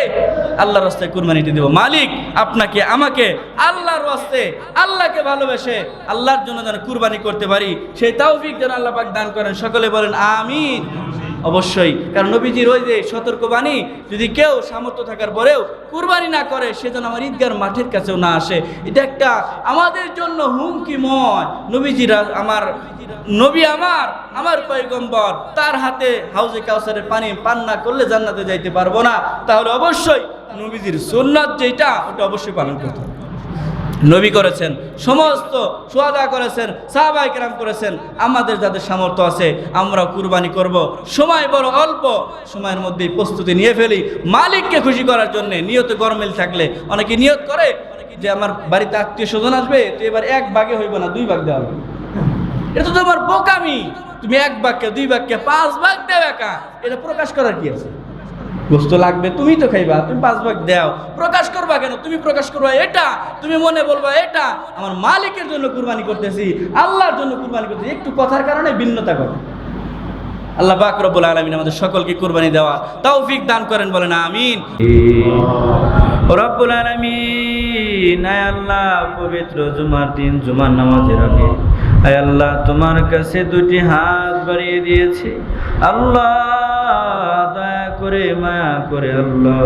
Speaker 1: আল্লাহর রাস্তায় কুরবানিটি দেব। মালিক আপনাকে আমাকে আল্লাহর রাস্তায়, আল্লাহকে ভালোবেসে আল্লাহর জন্য যেন কুরবানি করতে পারি, সেই তৌফিক যেন আল্লাহ পাক দান করেন। সকলে বলেন আমিন। অবশ্যই, কারণ নবীজির ওই যে সতর্কবাণী, যদি কেউ সামর্থ্য থাকার পরেও কুরবানি না করে সে যেন আমার ঈদগার মাঠের কাছেও না আসে। এটা একটা আমাদের জন্য হুমকিময়। নবীজিরা আমার নবী, আমার পয়গম্বর, তার হাতে হাউজে কাউসারের পানি পান না করলে জান্নাতে যাইতে পারবো না। তাহলে অবশ্যই নবীজির সুন্নাত যেটা, ওটা অবশ্যই পালন করতে হবে। নবী করেছেন, সমস্ত শুহাদা করেছেন, সাহাবায়ে কেরাম করেছেন। আমাদের যাদের সামর্থ্য আছে আমরা কুরবানি করব। সময় বড় অল্প, সময়ের মধ্যেই প্রস্তুতি নিয়ে ফেলি মালিককে খুশি করার জন্য। নিয়তে গরমিল থাকলে অনেকে নিয়ত করে যে আমার বাড়িতে আত্মীয় স্বজন আসবে, তো এবার 1 ভাগে হইব না, 2 ভাগ দেওয়া হবে। এটা তো তোমার বোকামি। তুমি 1 ভাগকে 2 ভাগকে 5 ভাগ দেও একা, এটা প্রকাশ করার কি আছে? গোস্ত লাগবে, তুমি তো খাইবা, তুমি 5 ভাগ দাও, প্রকাশ করবা কেন? তুমি প্রকাশ করবা এটা, তুমি মনে বলবা এটা আমার মালিকের জন্য কুরবানি করতেছি, আল্লাহর জন্য কুরবানি করতেছি। একটু কথার কারণে ভিন্নতা করে। আল্লাহ পাক রব্বুল আলামিন আমাদের সকলকে কুরবানি দেওয়া তৌফিক দান করেন, বলেন আমিন। রব্বুল আলামিন, আয় আল্লাহ পবিত্র জুমার দিন, জুমার নামাজের আগে আয় আল্লাহ তোমার কাছে 2টি হাত বাড়িয়ে দিয়েছি। আল্লাহ দয়া করে, মায়া করে আল্লাহ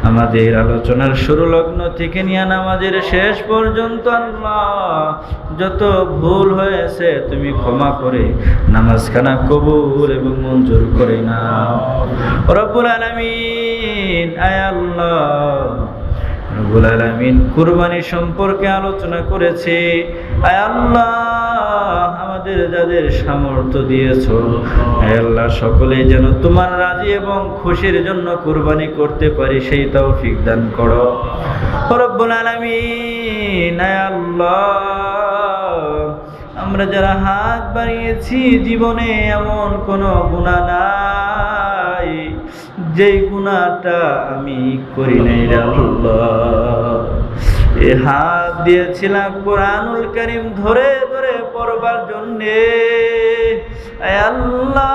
Speaker 1: আমাদের আলোচনার শুরু লগ্ন থেকে নিয়ে নামাজের শেষ পর্যন্ত আল্লাহ যত ভুল হয়েছে তুমি ক্ষমা করে নামাজখানা কবুল এবং মঞ্জুর করে নাও। রব্বুল আলামিন, আয় আল্লাহ রব্বুল আলামিন কুরবানি সম্পর্কে আলোচনা করেছে। আয় আল্লাহ আমাদের যাদের সামর্থ্য দিয়েছো, আয় আল্লাহ সকলেই যেন তোমার রাজি এবং খুশির জন্য কুরবানি করতে পারি, সেই তৌফিক দান করো রব্বুল আলামিন। আয় আল্লাহ আমরা যারা হাত বাড়িয়েছি, জীবনে এমন কোনো গুনাহ নাই যেই গুনাহটা আমি করি নাই রে আল্লাহ। এ হাত দিয়েছিলাম কোরআনুল কারীম ধরে ধরে পড়বার জন্যে। আয় আল্লাহ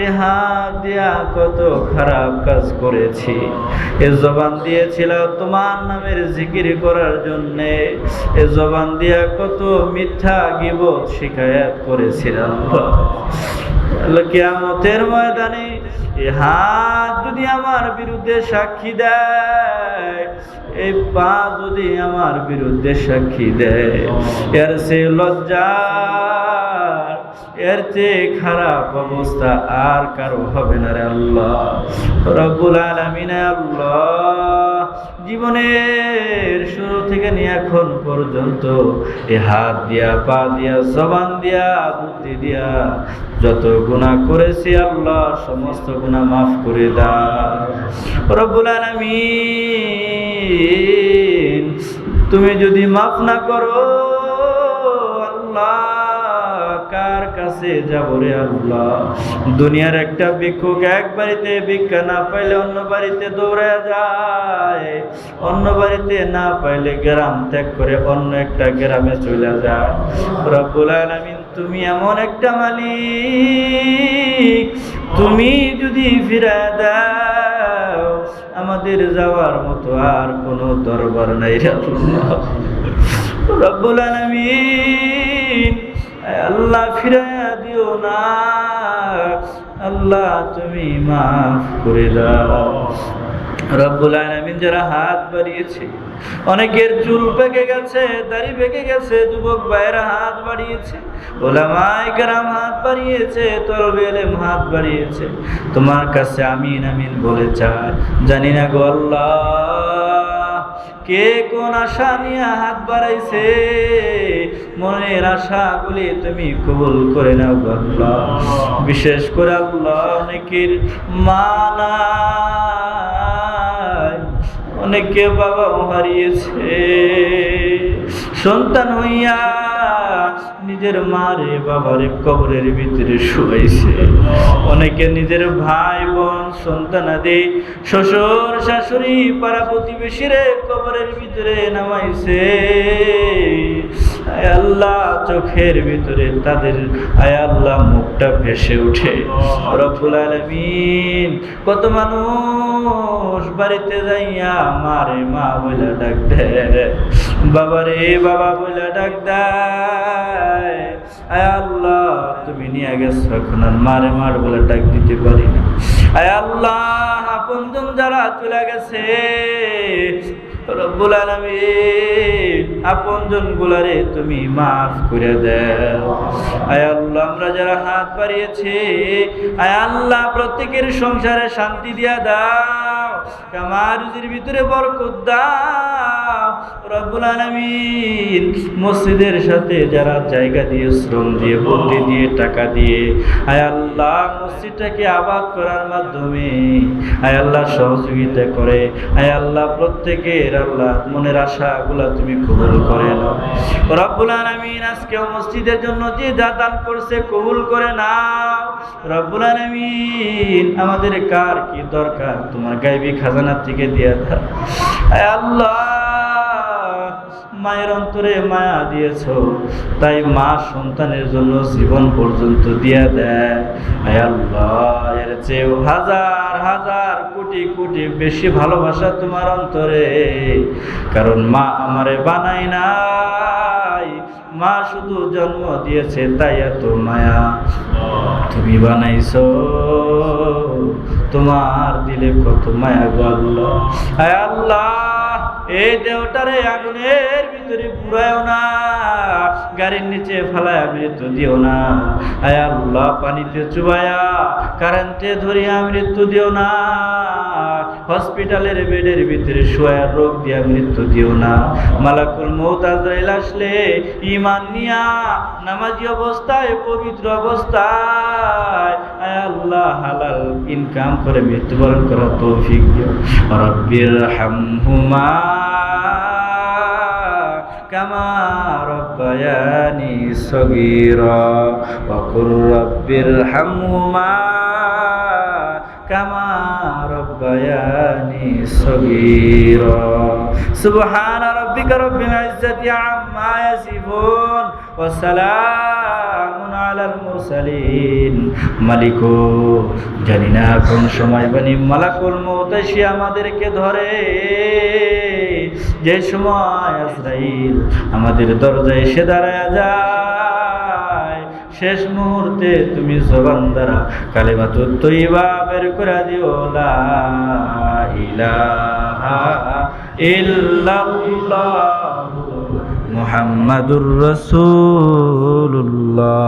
Speaker 1: এ হাত দিয়া কত খারাপ কাজ করেছি। এ জবান দিয়েছিলাম তোমার নামের জিকির করার জন্যে। এ জবান দিয়া কত মিথ্যা গীবত শিকায়াত করেছিলাম। কিয়ামতের ময়দানে এ হাত যদি আমার বিরুদ্ধে সাক্ষী দেয়, এই পা যদি আমার বিরুদ্ধে সাক্ষী দেয়, এর সে লজ্জার, এর চেয়ে খারাপ অবস্থা আর কারো হবে না রে আল্লাহ রব্বুল আলামিন। আল্লাহ জীবনের শুরু থেকে নিয়ে এখন পর্যন্ত এ হাত দিয়া, পা দিয়া, জবান দিয়া, বুদ্ধি দিয়া যত গুনাহ করেছি আল্লাহ সমস্ত গুনাহ মাফ করে দাও রব্বুল আলামিন। তুমি যদি মাফ না করো আল্লাহ কার কাছে যাব রে আল্লাহ? দুনিয়ার একটা ভিক্ষুক এক বাড়িতে ভিক্ষা না পাইলে অন্য বাড়িতে দৌড়ে যায়, অন্য বাড়িতে না পাইলে গ্রাম ত্যাগ করে অন্য একটা গ্রামে চলে যায়। রব্বুল আলামিন তুমি এমন একটা মালিক, তুমি যদি ফিরায় দাও আমাদের যাওয়ার মতো আর কোনো দরবার নাই রে আল্লাহ রব্বুল আলামিন। আল্লাহ ফিরাইয়া দিও না আল্লাহ, তুমি মাফ করে দাও রব্বুল আলামিন। যারা হাত বাড়িয়েছে, অনেকের চুল পেকে গেছে, দাড়ি পেকে গেছে, যুবক ভাইয়েরা হাত বাড়িয়েছে, ওলামায়ে কেরাম হাত বাড়িয়েছে, তলবে ইলম হাত বাড়িয়েছে, তোমার কাছে আমিন আমিন বলে চাই। জানি না গো আল্লাহ কে কোন আশা নিয়ে হাত বাড়াইছে, মনের আশাগুলি তুমি কবুল করে নাও আল্লাহ। বিশেষ করে আল্লাহ অনেকের মা নাই, অনেকে বাবাও হারিয়েছে, সন্তান হইয়া নিজের মারে বাবারে কবরের ভিতরে শুয়াইছে, অনেকে নিজের ভাই বোন সন্তানাদি শ্বশুর শাশুড়ি পাড়া প্রতিবেশীরে কবরের ভিতরে নামাইছে। আয় আল্লাহ চোখের ভিতরে তাদের আয় আল্লাহ মুখটা ভেসে উঠে। রব্বুল আলামিন কত মানুষ বাড়িতে যাইয়া মারে মা বলে ডাক দেয়, বাবারে বাবা বলে ডাক দেয়। আয় আল্লাহ তুমি নিয়ে গেছো, এখন আর মারে মার বলে ডাক দিতে পারি না। আয় আল্লাহ আপনজন যারা চলে গেছে রব্বুল আলামিন আপনজন গুলারে তুমি মাফ করে দাও। আয় আল্লাহ আমরা যারা হাত বাড়িয়েছি আয় আল্লাহ প্রত্যেকের সংসারে শান্তি দিয়া দাও, কামার রুজির ভিতরে বরকত দাও রব্বুল আলামিন। মসজিদের সাথে যারা জায়গা দিয়ে শ্রম দিয়ে বুদ্ধি দিয়ে টাকা দিয়ে আয় আল্লাহ মসজিদটাকে আবাদ করার মাধ্যমে আয় আল্লাহ সহযোগিতা করে আয় আল্লাহ প্রত্যেকের আল্লাহ মনের আশাগুলা তুমি কবুল করে নাও রব্বুল আলামিন। আজকে মসজিদের জন্য যে যা দান করছে কবুল করে নাও রব্বুল আলামিন। আমাদের কার কি দরকার তোমার গায়বী খাজানা থেকে দিয়ে দাও আয় আল্লাহ। মায়ের অন্তরে মায়া দিয়েছো, তাই মা সন্তানের জন্য জীবন পর্যন্ত দিয়া দেয় আয় আল্লাহ। এর চেয়েও হাজার হাজার কোটি কোটি বেশি ভালোবাসা তোমার অন্তরে, কারণ মা আমারে বানাই নাই, মা শুধু জন্ম দিয়েছে তাই এত মায়া। তুমি বানাইছো, তোমার দিলে কত মায়া গো আল্লাহ। আয় আল্লাহ এই দেহটারে আগুনের ভিতরে পুরায়ও না, গাড়ির নিচে ফেলায় মৃত্যু দিও না আয় আল্লাহ। পানিতে চুবায়া কারেন্টে ধরিয়া মৃত্যু দিও না, হসপিটালের বেডের ভিতরে শোয়া রোগ দিয়া মৃত্যু দিও না। মালাকুল মউত আজরাইল আসলে ঈমান নিয়া নামাজি অবস্থায় পবিত্র অবস্থায় আয় আল্লাহ হালাল ইনকাম করে মৃত্যুবরণ করার তৌফিক দিও। রব্বির হামহুমা কামা রব্বায়ানি সগীরা ওয়া কুর রব্বির হামহুমা কামা রব্বায়ানি সগীরা। সুবহান রাব্বিকা রব্বিল ইজ্জাতি আম্মা ইয়াসিফুন ওয়া সালামুন আলাল মুরসালিন। মালিকো জানি না কোন সময় বানি মালাকুল মউত এসে আমাদেরকে ধরে, যে সময় আজরাইল আমাদের দরজায় এসে দাঁড়ায় যায়, শেষ মুহূর্তে তুমি জবান দ্বারা কালিমাতুত তয়্যিবা বের করে দিও, লা ইলাহা ইল্লাল্লাহু মুহাম্মাদুর রাসূলুল্লাহ।